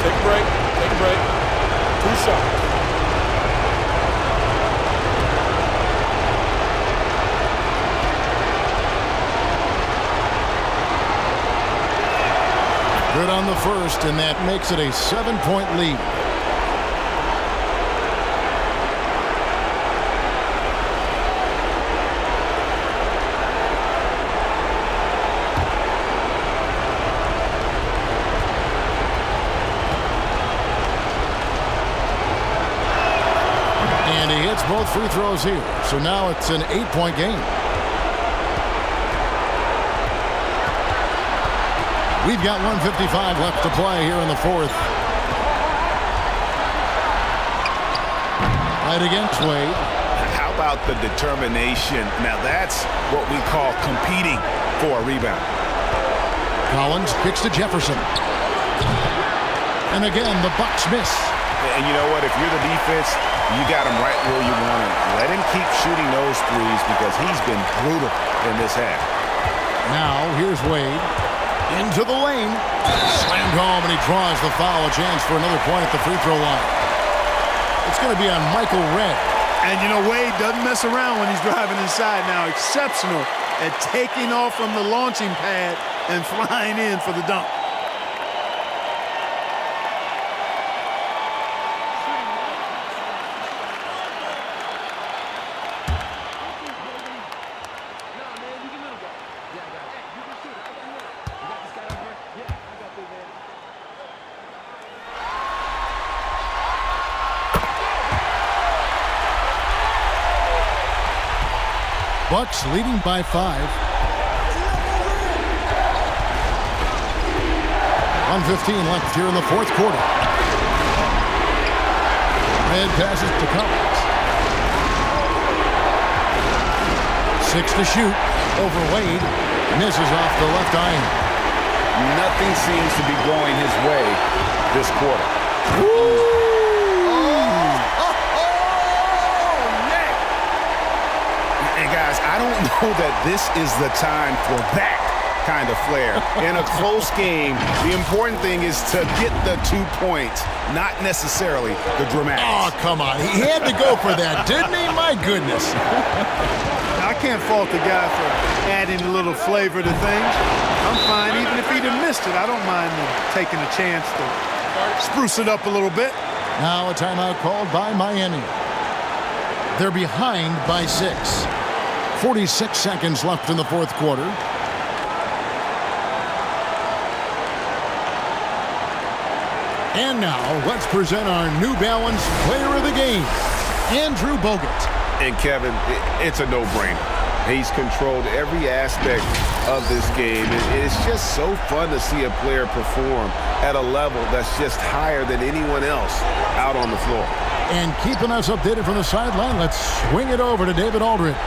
Take a break. Take a break. 2 shots. Good on the first, and that makes it a 7-point lead. And he hits both free throws here. So now it's an 8-point game. We've got 1:55 left to play here in the fourth. Right against Wade. How about the determination? Now that's what we call competing for a rebound. Collins kicks to Jefferson. And again, the Bucks miss. And you know what? If you're the defense, you got him right where you want him. Let him keep shooting those threes because he's been brutal in this half. Now, here's Wade. Into the lane. Slammed home, and he draws the foul. A chance for another point at the free throw line. It's going to be on Michael Redd. And, you know, Wade doesn't mess around when he's driving inside now. Exceptional at taking off from the launching pad and flying in for the dunk. Bucks leading by 5. 1:15 left here in the fourth quarter. Red passes to Collins. 6 to shoot. Over Wade. Misses off the left iron. Nothing seems to be going his way this quarter. Guys, I don't know that this is the time for that kind of flair. In a close game, the important thing is to get the 2 points, not necessarily the dramatics. Oh, come on. He had to go for that, didn't he? My goodness. I can't fault the guy for adding a little flavor to things. I'm fine. Even if he'd have missed it, I don't mind taking a chance to spruce it up a little bit. Now a timeout called by Miami. They're behind by 6. 46 seconds left in the fourth quarter. And now, let's present our New Balance Player of the Game, Andrew Bogut. And Kevin, it's a no-brainer. He's controlled every aspect of this game. It's just so fun to see a player perform at a level that's just higher than anyone else out on the floor. And keeping us updated from the sideline, let's swing it over to David Aldridge.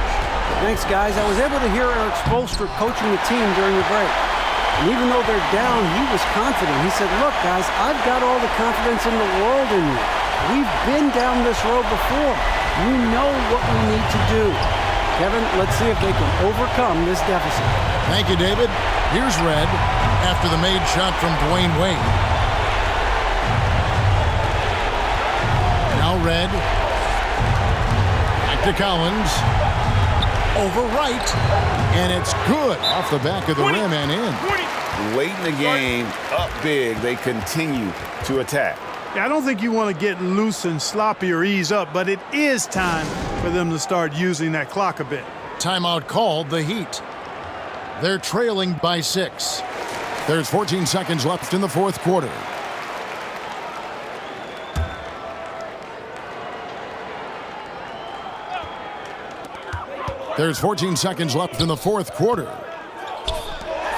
Thanks, guys. I was able to hear Eric Spoelstra coaching the team during the break. And even though they're down, he was confident. He said, look, guys, I've got all the confidence in the world in you. We've been down this road before. You know what we need to do. Kevin, let's see if they can overcome this deficit. Thank you, David. Here's Red after the made shot from Dwayne Wade. Now Red. Back to Collins. Over right. And it's good off the back of the rim and in. Late in the game, up big, they continue to attack. Yeah, I don't think you want to get loose and sloppy or ease up, but it is time for them to start using that clock a bit. Timeout called the Heat. They're trailing by 6. There's 14 seconds left in the fourth quarter. There's 14 seconds left in the fourth quarter.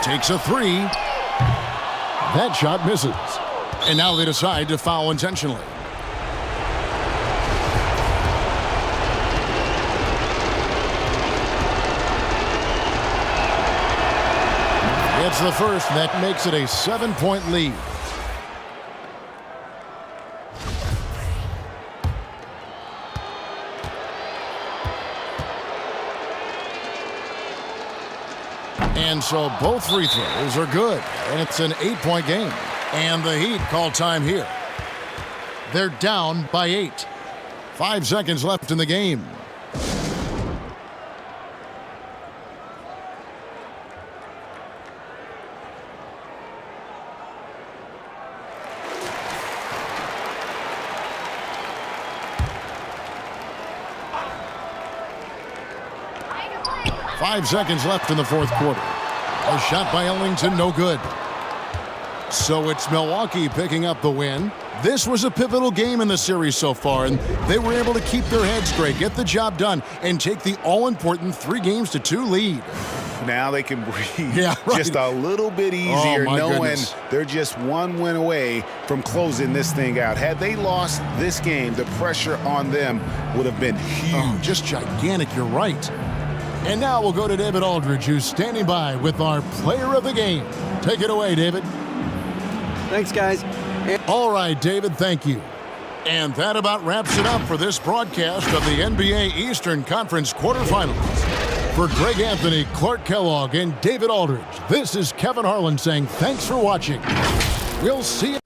Takes a 3. That shot misses. And now they decide to foul intentionally. It's the first, and that makes it a 7-point lead. And so both free throws are good, and it's an 8-point game. And the Heat call time here. They're down by 8. 5 seconds left in the game. 5 seconds left in the fourth quarter. A shot by Ellington, no good. So it's Milwaukee picking up the win. This was a pivotal game in the series so far, and they were able to keep their heads straight, get the job done, and take the all-important 3-2 lead. Now they can breathe right. just a little bit easier, knowing goodness. they're just one win away from closing this thing out. Had they lost this game, the pressure on them would have been huge. Oh, just gigantic, you're right. And now we'll go to David Aldridge, who's standing by with our player of the game. Take it away, David. Thanks, guys. All right, David, thank you. And that about wraps it up for this broadcast of the NBA Eastern Conference quarterfinals. For Greg Anthony, Clark Kellogg, and David Aldridge, this is Kevin Harlan saying thanks for watching. We'll see you.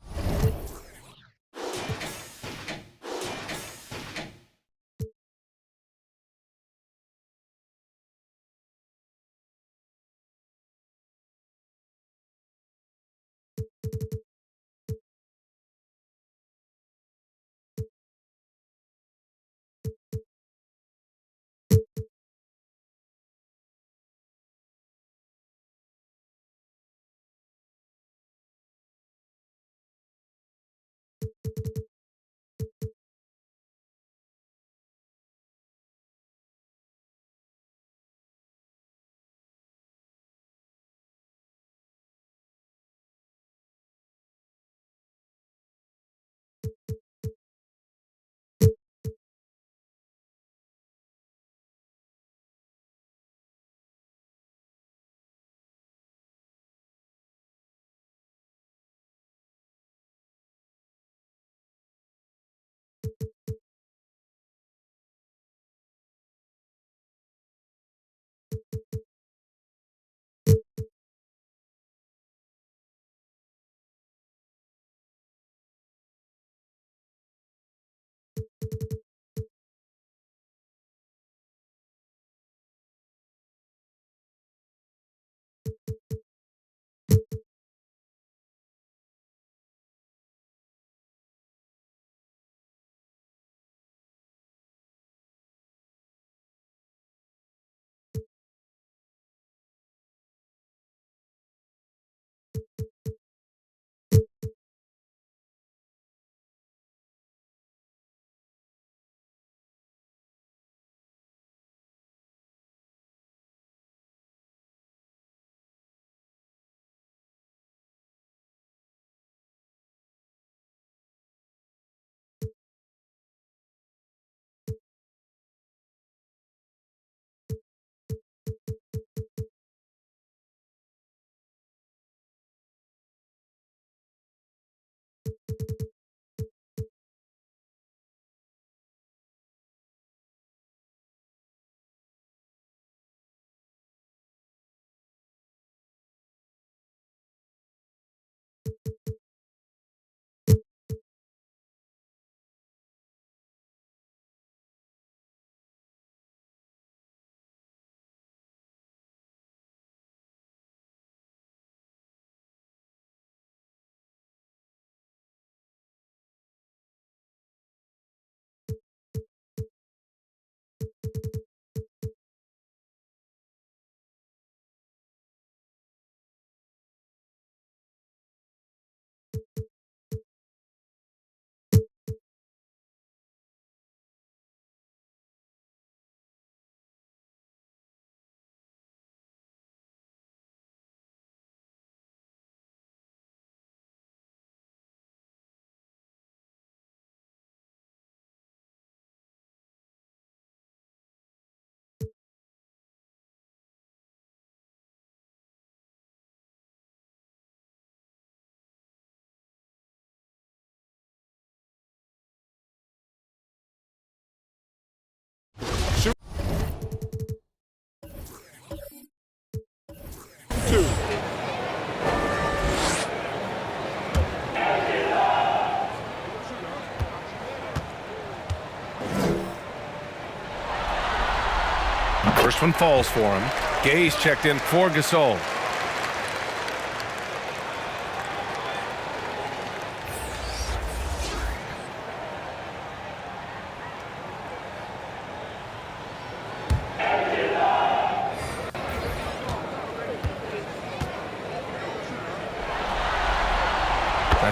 First one falls for him. Gay's checked in for Gasol.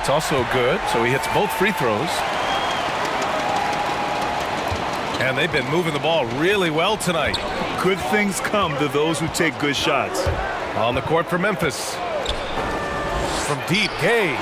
That's also good, so he hits both free throws. And they've been moving the ball really well tonight. Good things come to those who take good shots. On the court for Memphis. From deep, Gay.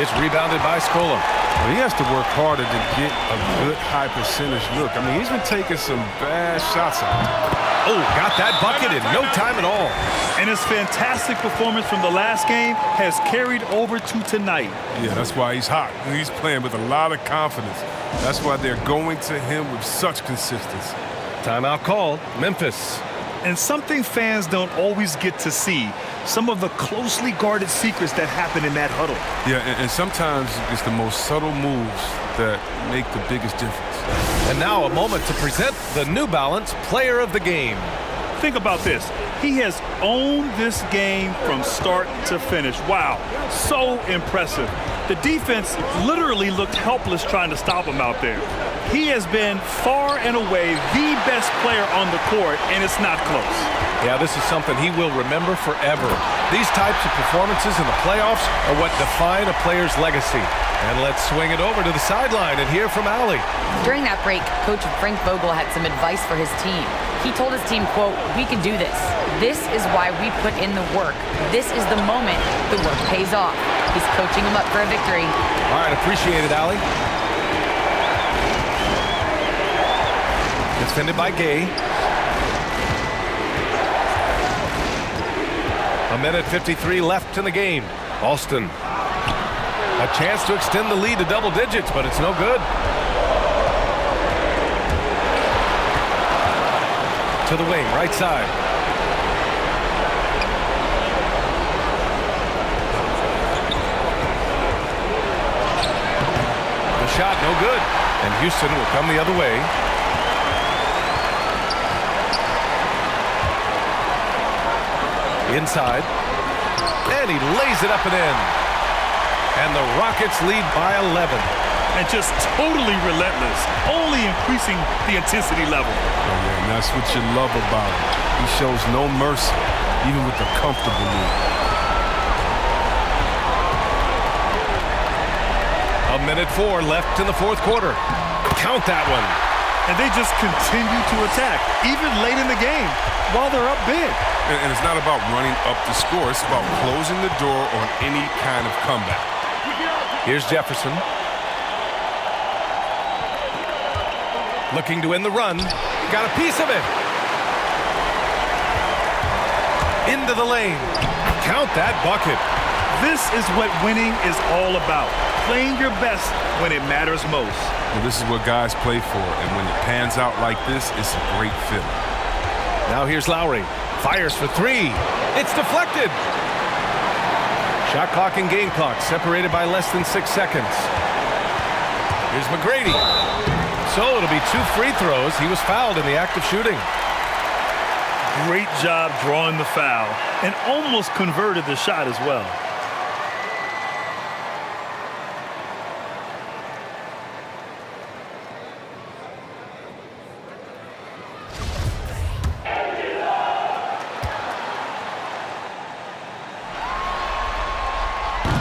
It's rebounded by Scola. Well, he has to work harder to get a good high percentage look. I mean, he's been taking some bad shots out. Oh, got that bucket in no time at all. And his fantastic performance from the last game has carried over to tonight. Yeah, that's why he's hot. He's playing with a lot of confidence. That's why they're going to him with such consistency. Timeout called. Memphis. And something fans don't always get to see, some of the closely guarded secrets that happen in that huddle. Yeah, and sometimes it's the most subtle moves that make the biggest difference. And now a moment to present the New Balance Player of the Game. Think about this. He has owned this game from start to finish. Wow, so impressive. The defense literally looked helpless trying to stop him out there. He has been far and away the best player on the court, and it's not close. Yeah, this is something he will remember forever. These types of performances in the playoffs are what define a player's legacy. And let's swing it over to the sideline and hear from Allie. During that break, Coach Frank Vogel had some advice for his team. He told his team, quote, "We can do this. This is why we put in the work. This is the moment the work pays off." He's coaching them up for a victory. All right, appreciate it, Allie. It's defended by Gay. A minute 53 left in the game. Alston. A chance to extend the lead to double digits, but it's no good. To the wing, right side. The shot, no good. And Houston will come the other way. Inside. And he lays it up and in. And the Rockets lead by 11. And just totally relentless, only increasing the intensity level. Oh, yeah, and that's what you love about him. He shows no mercy, even with the comfortable lead. A minute 4 left in the fourth quarter. Count that one. And they just continue to attack, even late in the game, while they're up big. And it's not about running up the score. It's about closing the door on any kind of comeback. Here's Jefferson. Looking to win the run. Got a piece of it. Into the lane. Count that bucket. This is what winning is all about. Playing your best when it matters most. Well, this is what guys play for, and when it pans out like this, it's a great feeling. Now here's Lowry. Fires for three. It's deflected. Shot clock and game clock separated by less than 6 seconds. Here's McGrady. So it'll be 2 free throws. He was fouled in the act of shooting. Great job drawing the foul and almost converted the shot as well.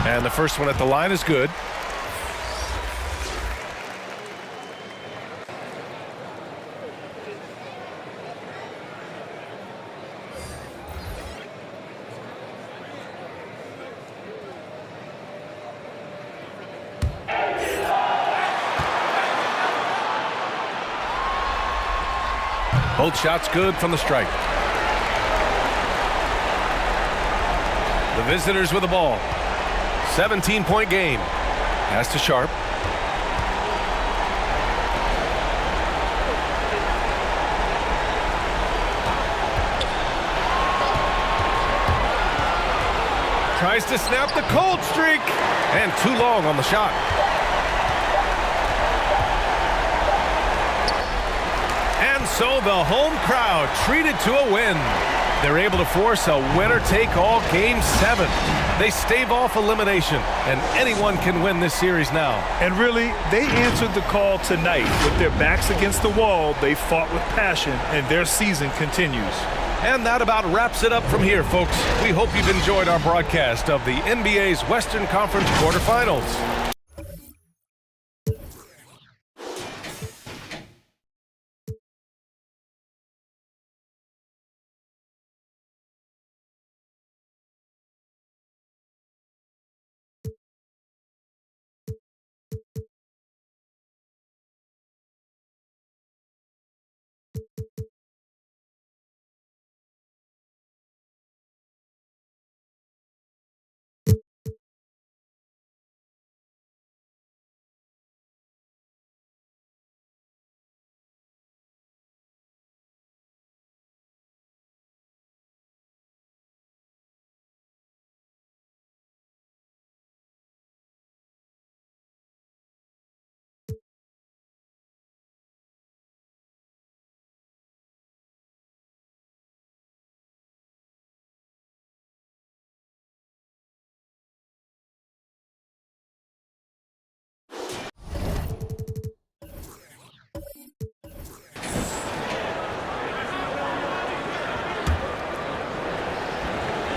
And the first one at the line is good. Both shots good from the stripe. The visitors with the ball. 17-point game. Pass to Sharp. Tries to snap the cold streak. And too long on the shot. And so the home crowd treated to a win. They're able to force a winner-take-all Game 7. They stave off elimination, and anyone can win this series now. And really, they answered the call tonight. With their backs against the wall, they fought with passion, and their season continues. And that about wraps it up from here, folks. We hope you've enjoyed our broadcast of the NBA's Western Conference quarterfinals.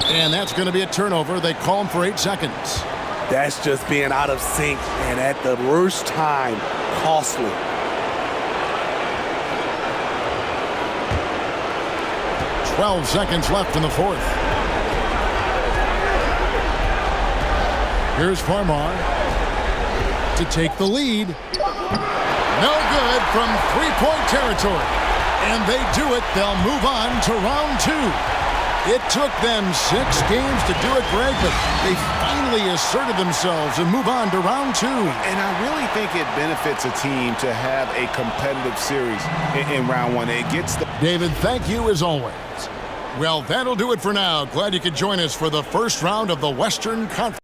And that's going to be a turnover. They call him for 8 seconds. That's just being out of sync, and at the worst time, costly. "12 seconds left in the fourth. Here's Farmar to take the lead. No good from three-point territory. And they do it. They'll move on to round 2. It took them 6 games to do it, Greg, but they finally asserted themselves and move on to round 2. And I really think it benefits a team to have a competitive series in round 1. It gets the... David, thank you as always. Well, that'll do it for now. Glad you could join us for the first round of the Western Conference.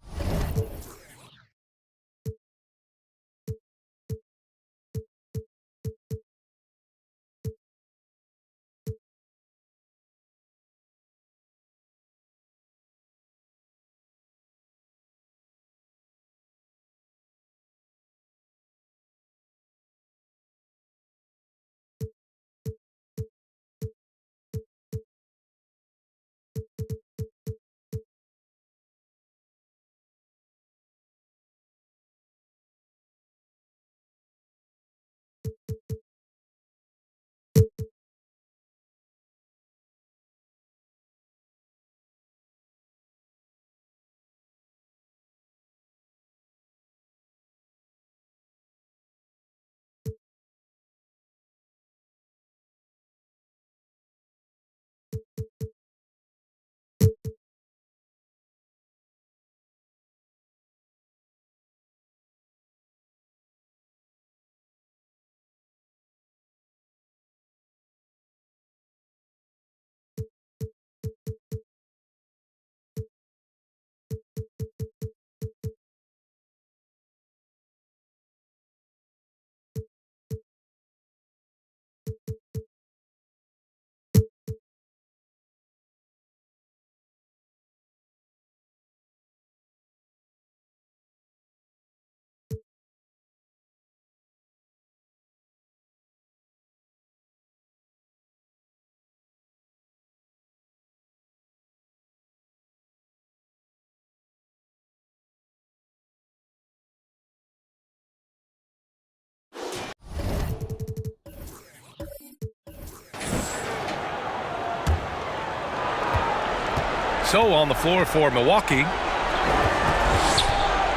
So on the floor for Milwaukee.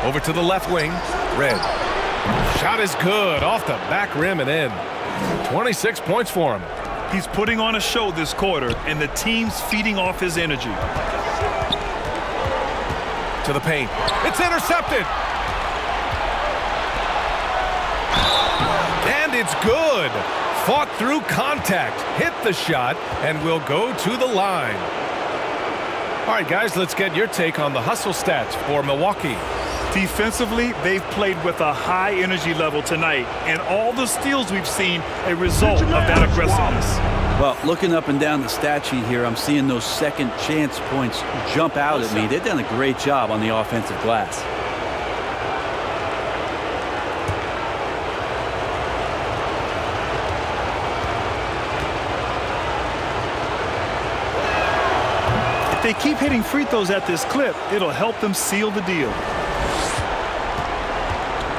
Over to the left wing. Red. Shot is good. Off the back rim and in. 26 points for him. He's putting on a show this quarter, and the team's feeding off his energy. To the paint. It's intercepted. And it's good. Fought through contact. Hit the shot and will go to the line. All right, guys, let's get your take on the hustle stats for Milwaukee. Defensively, they've played with a high energy level tonight, and all the steals we've seen a result of that aggressiveness. Well, looking up and down the stat sheet here, I'm seeing those second chance points jump out at me. They've done a great job on the offensive glass. they keep hitting free throws at this clip, it'll help them seal the deal.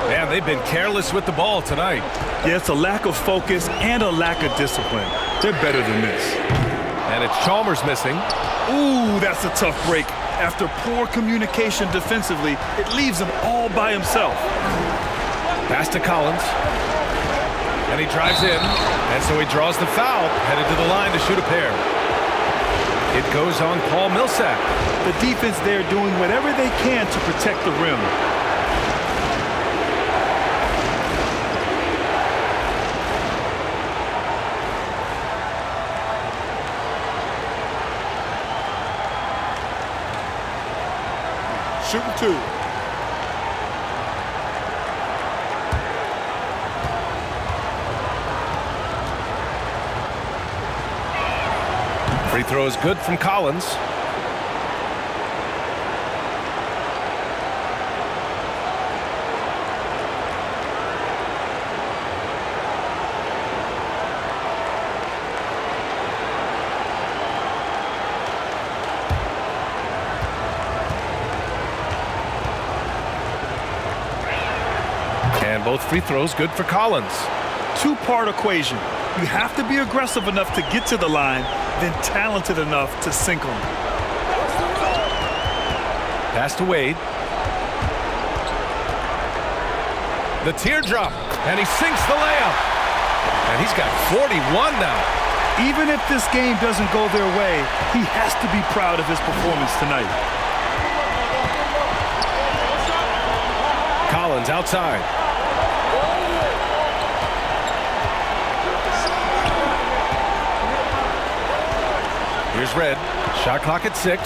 Man, they've been careless with the ball tonight. Yeah, it's a lack of focus and a lack of discipline. They're better than this. And it's Chalmers missing. Ooh, that's a tough break. After poor communication defensively, it leaves him all by himself. Pass to Collins. And he drives in. And so he draws the foul, headed to the line to shoot a pair. It goes on Paul Millsap. The defense there doing whatever they can to protect the rim. Shooting 2. Free throw is good from Collins. And both free throws good for Collins. Two-part equation. You have to be aggressive enough to get to the line, then talented enough to sink them. Pass to Wade. The teardrop, and he sinks the layup. And he's got 41 now. Even if this game doesn't go their way, he has to be proud of his performance tonight. Collins outside. Here's Red. Shot clock at 6.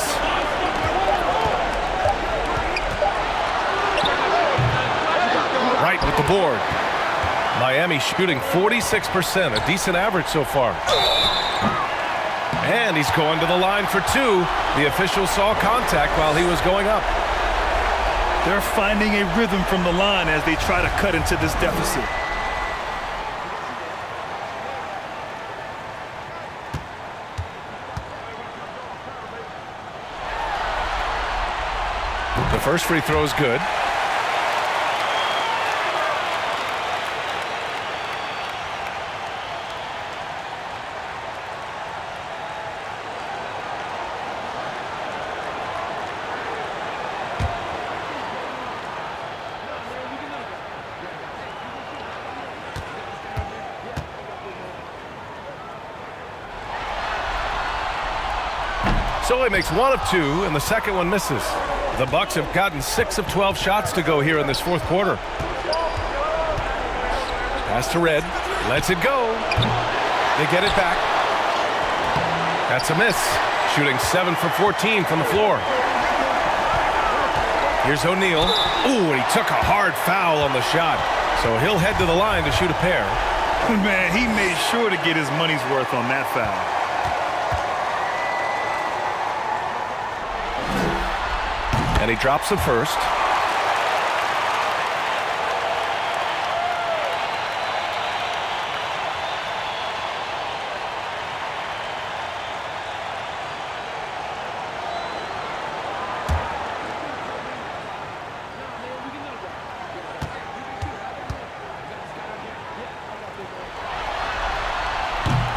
Right with the board. Miami shooting 46%, a decent average so far. And he's going to the line for 2. The official saw contact while he was going up. They're finding a rhythm from the line as they try to cut into this deficit. The first free throw is good. So he makes 1 of 2, and the second one misses. The Bucks have gotten 6 of 12 shots to go here in this fourth quarter. Pass to Red. Lets it go. They get it back. That's a miss. Shooting 7 for 14 from the floor. Here's O'Neal. Ooh, and he took a hard foul on the shot. So he'll head to the line to shoot a pair. Man, he made sure to get his money's worth on that foul. And he drops the first.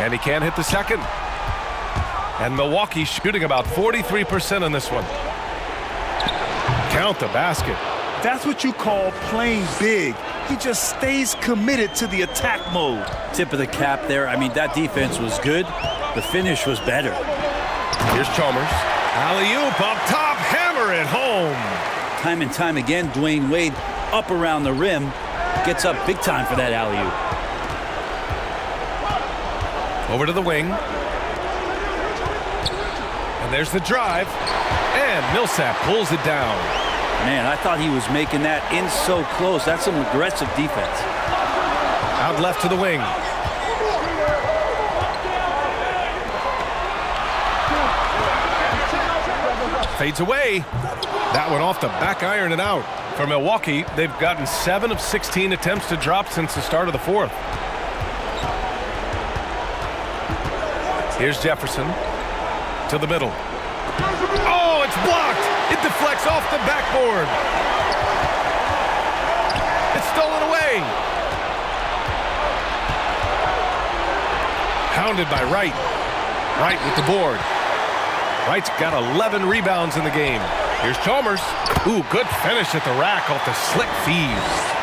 And he can't hit the second. And Milwaukee shooting about 43% in this one. Count the basket. That's what you call playing big. He just stays committed to the attack mode. Tip of the cap there. I mean, that defense was good. The finish was better. Here's Chalmers. Alley-oop up top. Hammer it home. Time and time again, Dwayne Wade up around the rim. Gets up big time for that alley-oop. Over to the wing. And there's the drive. And Millsap pulls it down. Man, I thought he was making that in so close. That's some aggressive defense. Out left to the wing. Fades away. That one off the back iron and out. For Milwaukee, they've gotten 7 of 16 attempts to drop since the start of the fourth. Here's Jefferson to the middle. It's blocked. It deflects off the backboard. It's stolen away. Hounded by Wright. Wright with the board. Wright's got 11 rebounds in the game. Here's Chalmers. Ooh, good finish at the rack off the slick feed.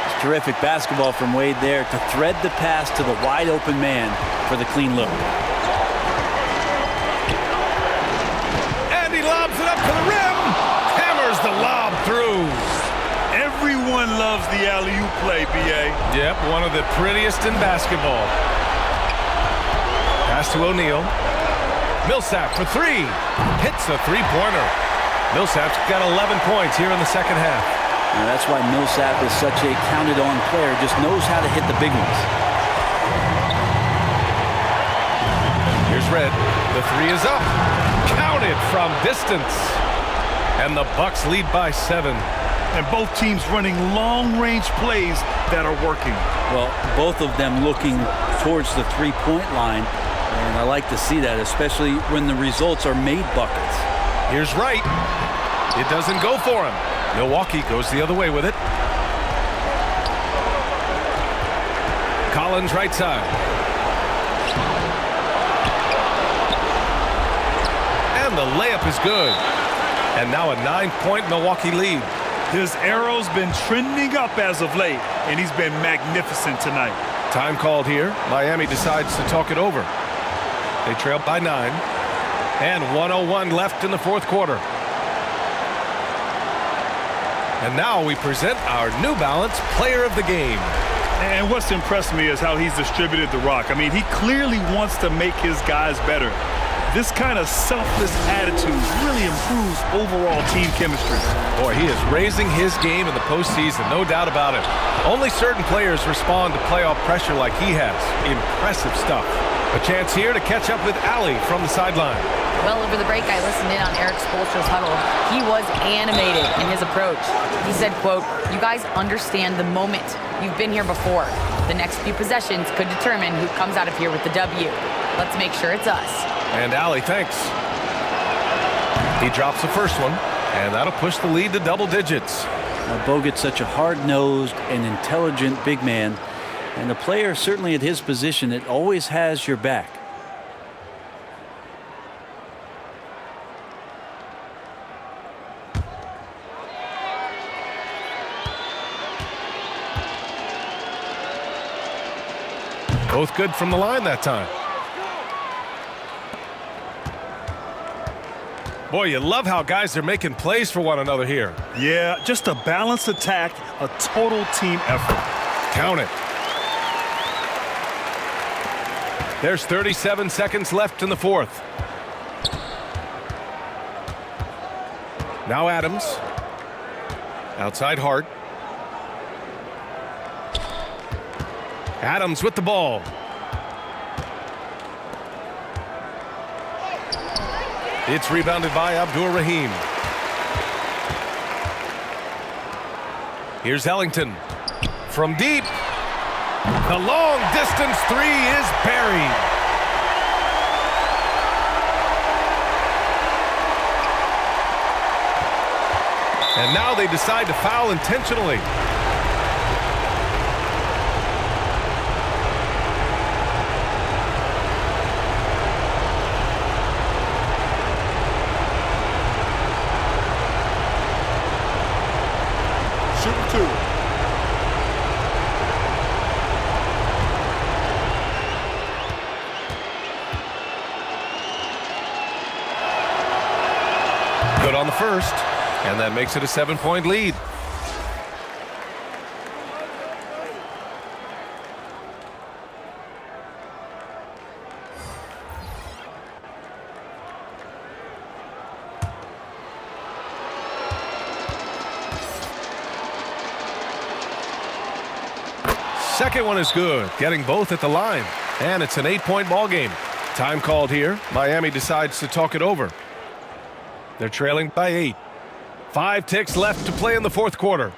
It's terrific basketball from Wade there to thread the pass to the wide open man for the clean look. And he lobs it up to the rim. Hammers the lob through. Everyone loves the alley-oop play, B.A. Yep, one of the prettiest in basketball. Pass to O'Neal. Millsap for three. Hits a three-pointer. Millsap's got 11 points here in the second half. Now that's why Millsap is such a counted-on player. Just knows how to hit the big ones. Here's Red. The three is up. Counted from distance. And the Bucks lead by 7. And both teams running long-range plays that are working. Well, both of them looking towards the three-point line. And I like to see that, especially when the results are made buckets. Here's Wright. It doesn't go for him. Milwaukee goes the other way with it. Collins right side. And the layup is good. And now a 9-point Milwaukee lead. His arrow's been trending up as of late, and he's been magnificent tonight. Time called here. Miami decides to talk it over. They trail by 9. And 1:01 left in the fourth quarter. And now we present our New Balance Player of the Game. And what's impressed me is how he's distributed the rock. I mean, he clearly wants to make his guys better. This kind of selfless attitude really improves overall team chemistry. Boy, he is raising his game in the postseason, no doubt about it. Only certain players respond to playoff pressure like he has. Impressive stuff. A chance here to catch up with Allie from the sideline. Well, over the break, I listened in on Eric Spoelstra's huddle. He was animated in his approach. He said, quote, "You guys understand the moment. You've been here before. The next few possessions could determine who comes out of here with the W. Let's make sure it's us." And Allie thanks. He drops the first one, and that'll push the lead to double digits. Now, Bogut's such a hard-nosed and intelligent big man, and a player certainly at his position that always has your back. Both good from the line that time. Boy, you love how guys are making plays for one another here. Yeah, just a balanced attack, a total team effort. Count it. There's 37 seconds left in the fourth. Now Adams. Outside Hart. Adams with the ball. It's rebounded by Abdur-Rahim. Here's Ellington. From deep. The long distance three is buried. And now they decide to foul intentionally. Good on the first, and that makes it a 7-point lead. Second one is good, getting both at the line, and it's an 8-point ball game. Time called here. Miami decides to talk it over. They're trailing by 8. 5 ticks left to play in the fourth quarter.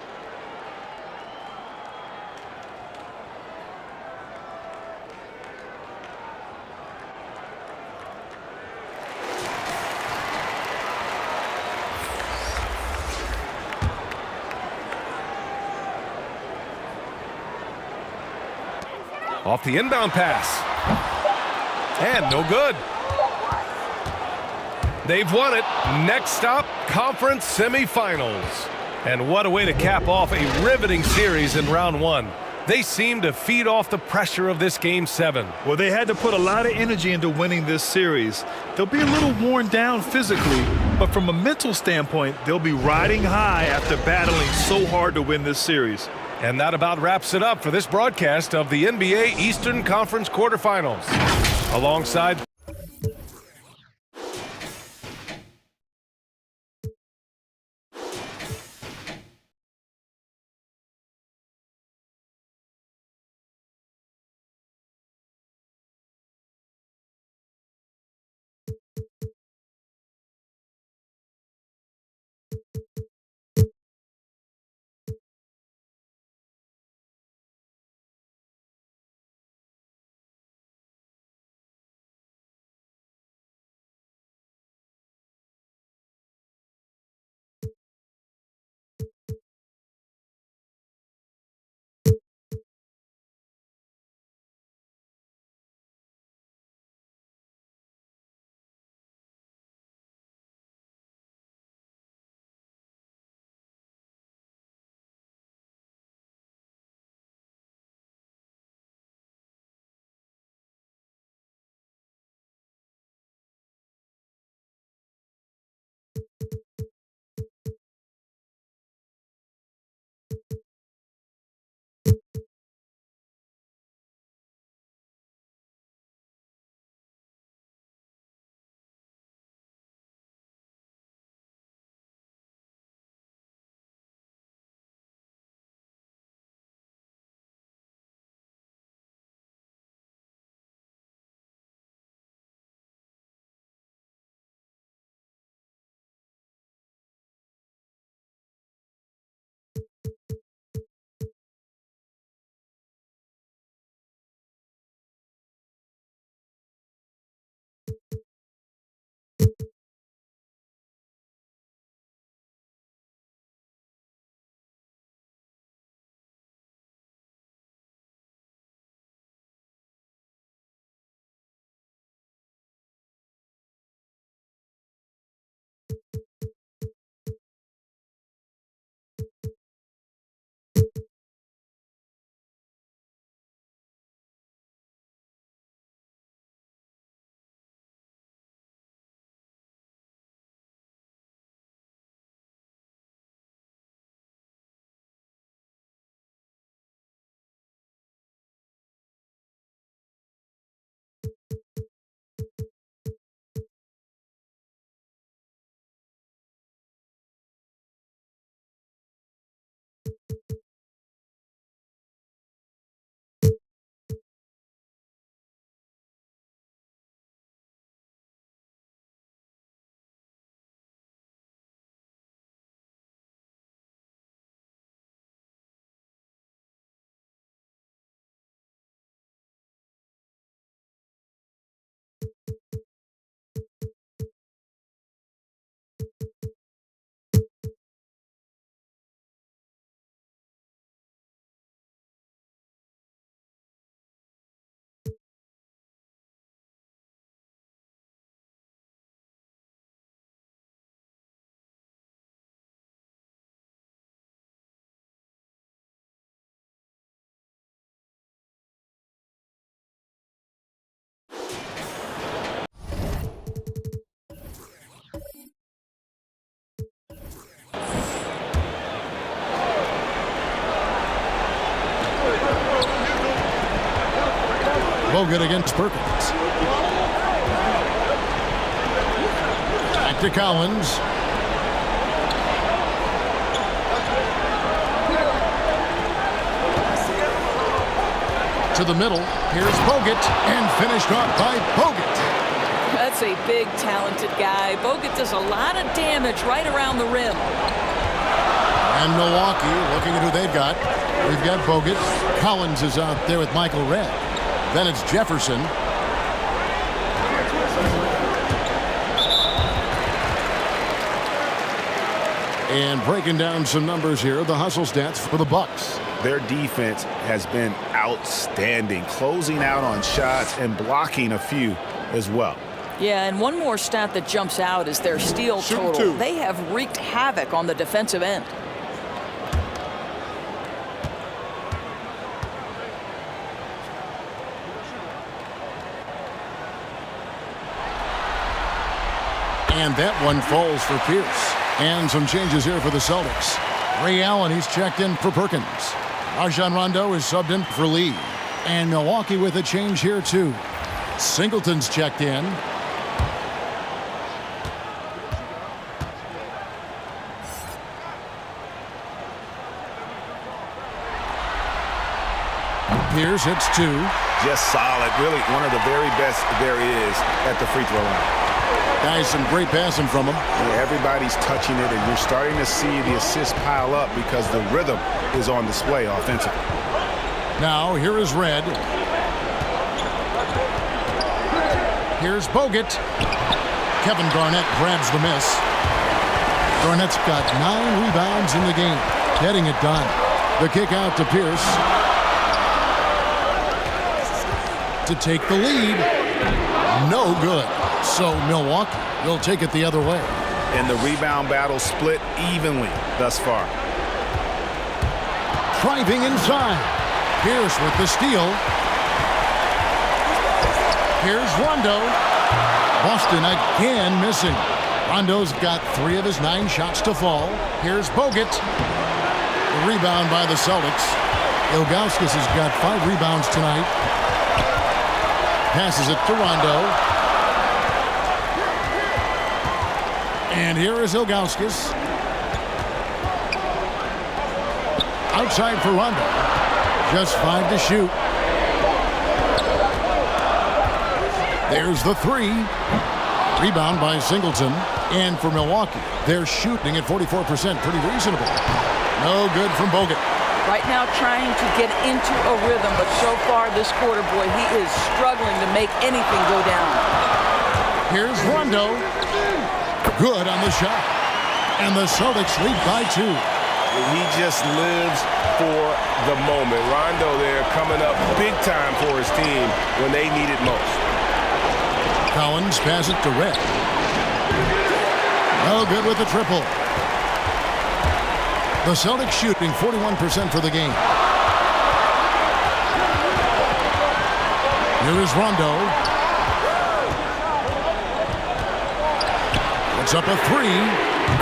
Off the inbound pass. And no good. They've won it. Next stop, conference semifinals. And what a way to cap off a riveting series in round one. They seem to feed off the pressure of this Game 7. Well, they had to put a lot of energy into winning this series. They'll be a little worn down physically, but from a mental standpoint, they'll be riding high after battling so hard to win this series. And that about wraps it up for this broadcast of the NBA Eastern Conference quarterfinals. Alongside Bogut against Perkins. Back to Collins. To the middle. Here's Bogut, and finished off by Bogut. That's a big, talented guy. Bogut does a lot of damage right around the rim. And Milwaukee, looking at who they've got. We've got Bogut. Collins is out there with Michael Redd. Then it's Jefferson. And breaking down some numbers here, the hustle stats for the Bucks. Their defense has been outstanding, closing out on shots and blocking a few as well. Yeah, and one more stat that jumps out is their steal total. They have wreaked havoc on the defensive end. And that one falls for Pierce. And some changes here for the Celtics. Ray Allen, he's checked in for Perkins. Rajon Rondo is subbed in for Lee. And Milwaukee with a change here too. Singleton's checked in. Pierce hits 2. Just solid. Really one of the very best there is at the free throw line. Guys, some great passing from him. Yeah, everybody's touching it, and you're starting to see the assists pile up because the rhythm is on display offensively. Now, here is Red. Here's Bogut. Kevin Garnett grabs the miss. Garnett's got 9 rebounds in the game, getting it done. The kick out to Pierce to take the lead. No good. So Milwaukee will take it the other way. And the rebound battle split evenly thus far. Driving inside. Pierce with the steal. Here's Rondo. Boston again missing. Rondo's got 3 of his 9 shots to fall. Here's Bogut. The rebound by the Celtics. Ilgauskas has got 5 rebounds tonight. Passes it to Rondo. And here is Ilgauskas. Outside for Rondo. Just 5 to shoot. There's the 3. Rebound by Singleton. And for Milwaukee, they're shooting at 44%. Pretty reasonable. No good from Bogut. Right now trying to get into a rhythm, but so far this quarter, boy, he is struggling to make anything go down. Here's Rondo. Good on the shot. And the Celtics lead by 2. He just lives for the moment. Rondo there coming up big time for his team when they need it most. Collins pass it to Red. No good with the triple. The Celtics shooting 41% for the game. Here is Rondo. It's up a 3.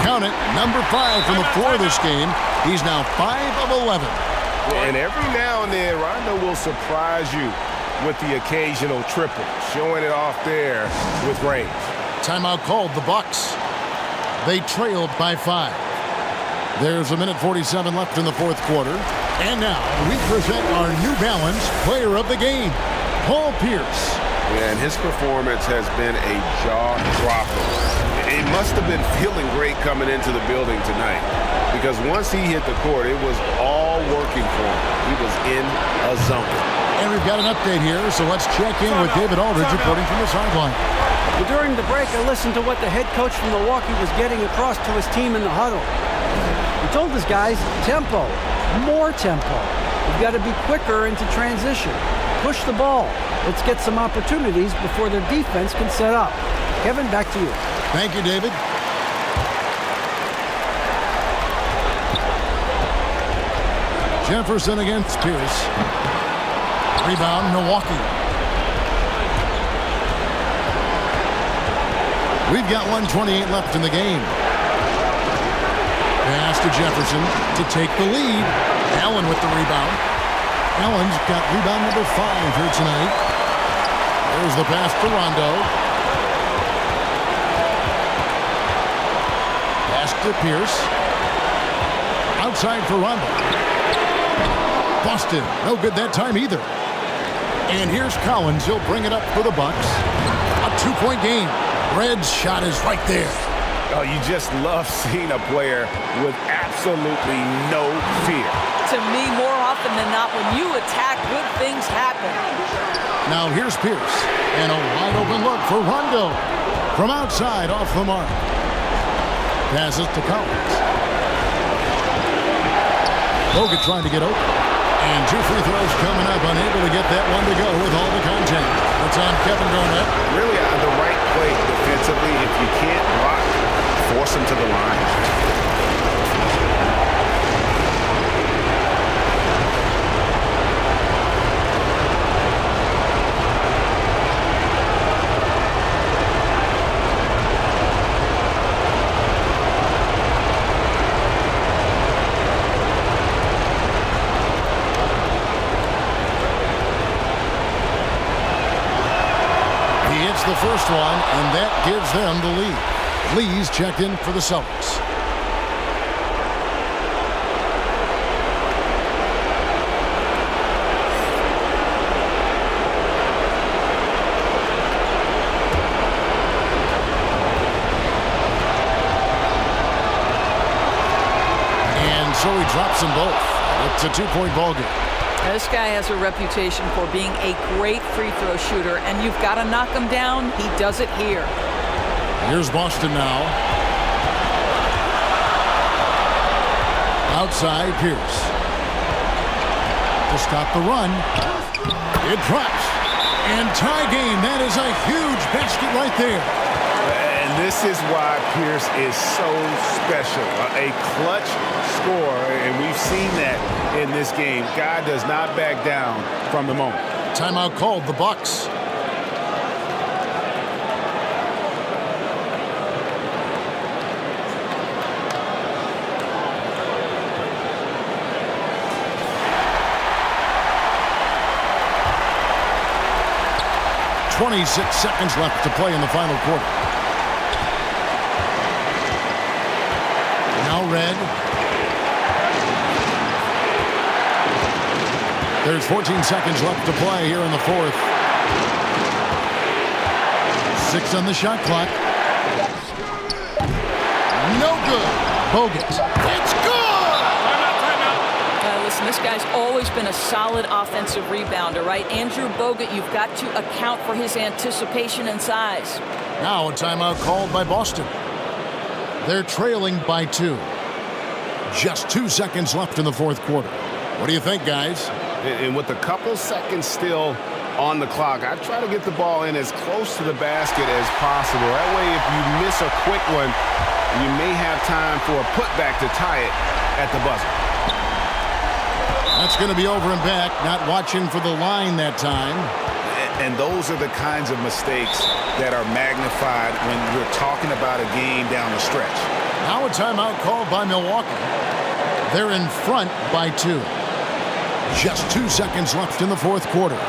Count it. Number 5 from the floor this game. He's now 5 of 11. And every now and then, Rondo will surprise you with the occasional triple, showing it off there with range. Timeout called the Bucks. They trailed by 5. There's 1:47 left in the 4th quarter. And now we present our New Balance Player of the Game, Paul Pierce. Yeah, and his performance has been a jaw-dropper. He must have been feeling great coming into the building tonight because once he hit the court, it was all working for him. He was in a zone. And we've got an update here, so let's check in with David Aldridge reporting from the sideline. Well, during the break, I listened to what the head coach from Milwaukee was getting across to his team in the huddle. He told his guys, tempo, more tempo. You've got to be quicker into transition. Push the ball. Let's get some opportunities before their defense can set up. Kevin, back to you. Thank you, David. Jefferson against Pierce. Rebound, Milwaukee. We've got 1:28 left in the game. Pass to Jefferson to take the lead. Allen with the rebound. Allen's got rebound number 5 here tonight. There's the pass to Rondo. Pass to Pierce. Outside for Rondo. Boston, no good that time either. And here's Collins. He'll bring it up for the Bucks. A 2-point game. Red's shot is right there. Oh, you just love seeing a player with absolutely no fear. To me, more often than not, when you attack, good things happen. Now here's Pierce. And a wide open look for Rondo. From outside, off the mark. Passes to Collins. Bogut trying to get open. And 2 free throws coming up, unable to get that one to go with all the contact. That's on Kevin Garnett. Really the right play defensively. If you can't block, force him to the line. The first one, and that gives them the lead. Lee's checked in for the Celtics. And so he drops them both. It's a 2-point ball game. Now, this guy has a reputation for being a great free throw shooter, and you've got to knock him down. He does it here. Here's Boston now. Outside, Pierce. To stop the run. It drops. And tie game. That is a huge basket right there. And this is why Pierce is so special. A clutch scorer, and we've seen that in this game. Guy does not back down from the moment. Timeout called, the Bucks. .26 seconds left to play in the final quarter. Now Red. There's 14 seconds left to play here in the fourth. 6 on the shot clock. No good. Bogut. It's good! Listen, this guy's always been a solid offensive rebounder, right? Andrew Bogut, you've got to account for his anticipation and size. Now a timeout called by Boston. They're trailing by 2. Just 2 seconds left in the fourth quarter. What do you think, guys? And with a couple seconds still on the clock, I try to get the ball in as close to the basket as possible. That way, if you miss a quick one, you may have time for a putback to tie it at the buzzer. That's going to be over and back. Not watching for the line that time. And those are the kinds of mistakes that are magnified when we're talking about a game down the stretch. Now a timeout called by Milwaukee. They're in front by 2. Just 2 seconds left in the fourth quarter.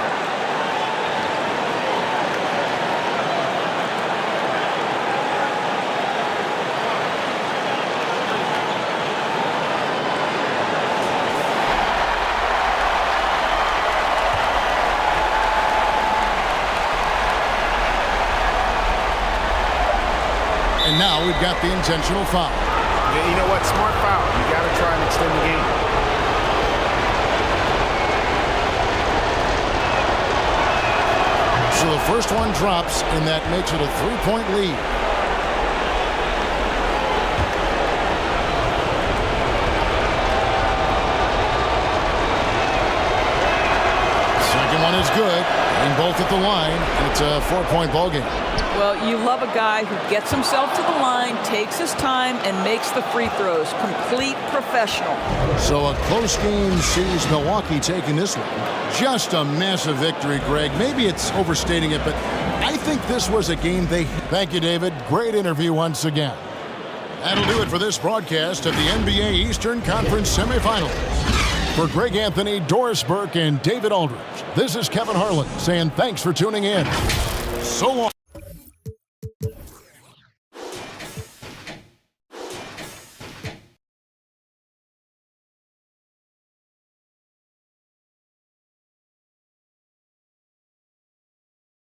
And now we've got the intentional foul. Yeah, you know what? Smart foul. You got to try and extend the game. So the first one drops, and that makes it a 3-point lead. Second one is good, and both at the line, and it's a 4-point ball game. Well, you love a guy who gets himself to the line, takes his time, and makes the free throws. Complete professional. So a close game sees Milwaukee taking this one. Just a massive victory, Greg. Maybe it's overstating it, but I think this was a game they... Thank you, David. Great interview once again. That'll do it for this broadcast of the NBA Eastern Conference semifinals. For Greg Anthony, Doris Burke, and David Aldridge, this is Kevin Harlan saying thanks for tuning in. So long.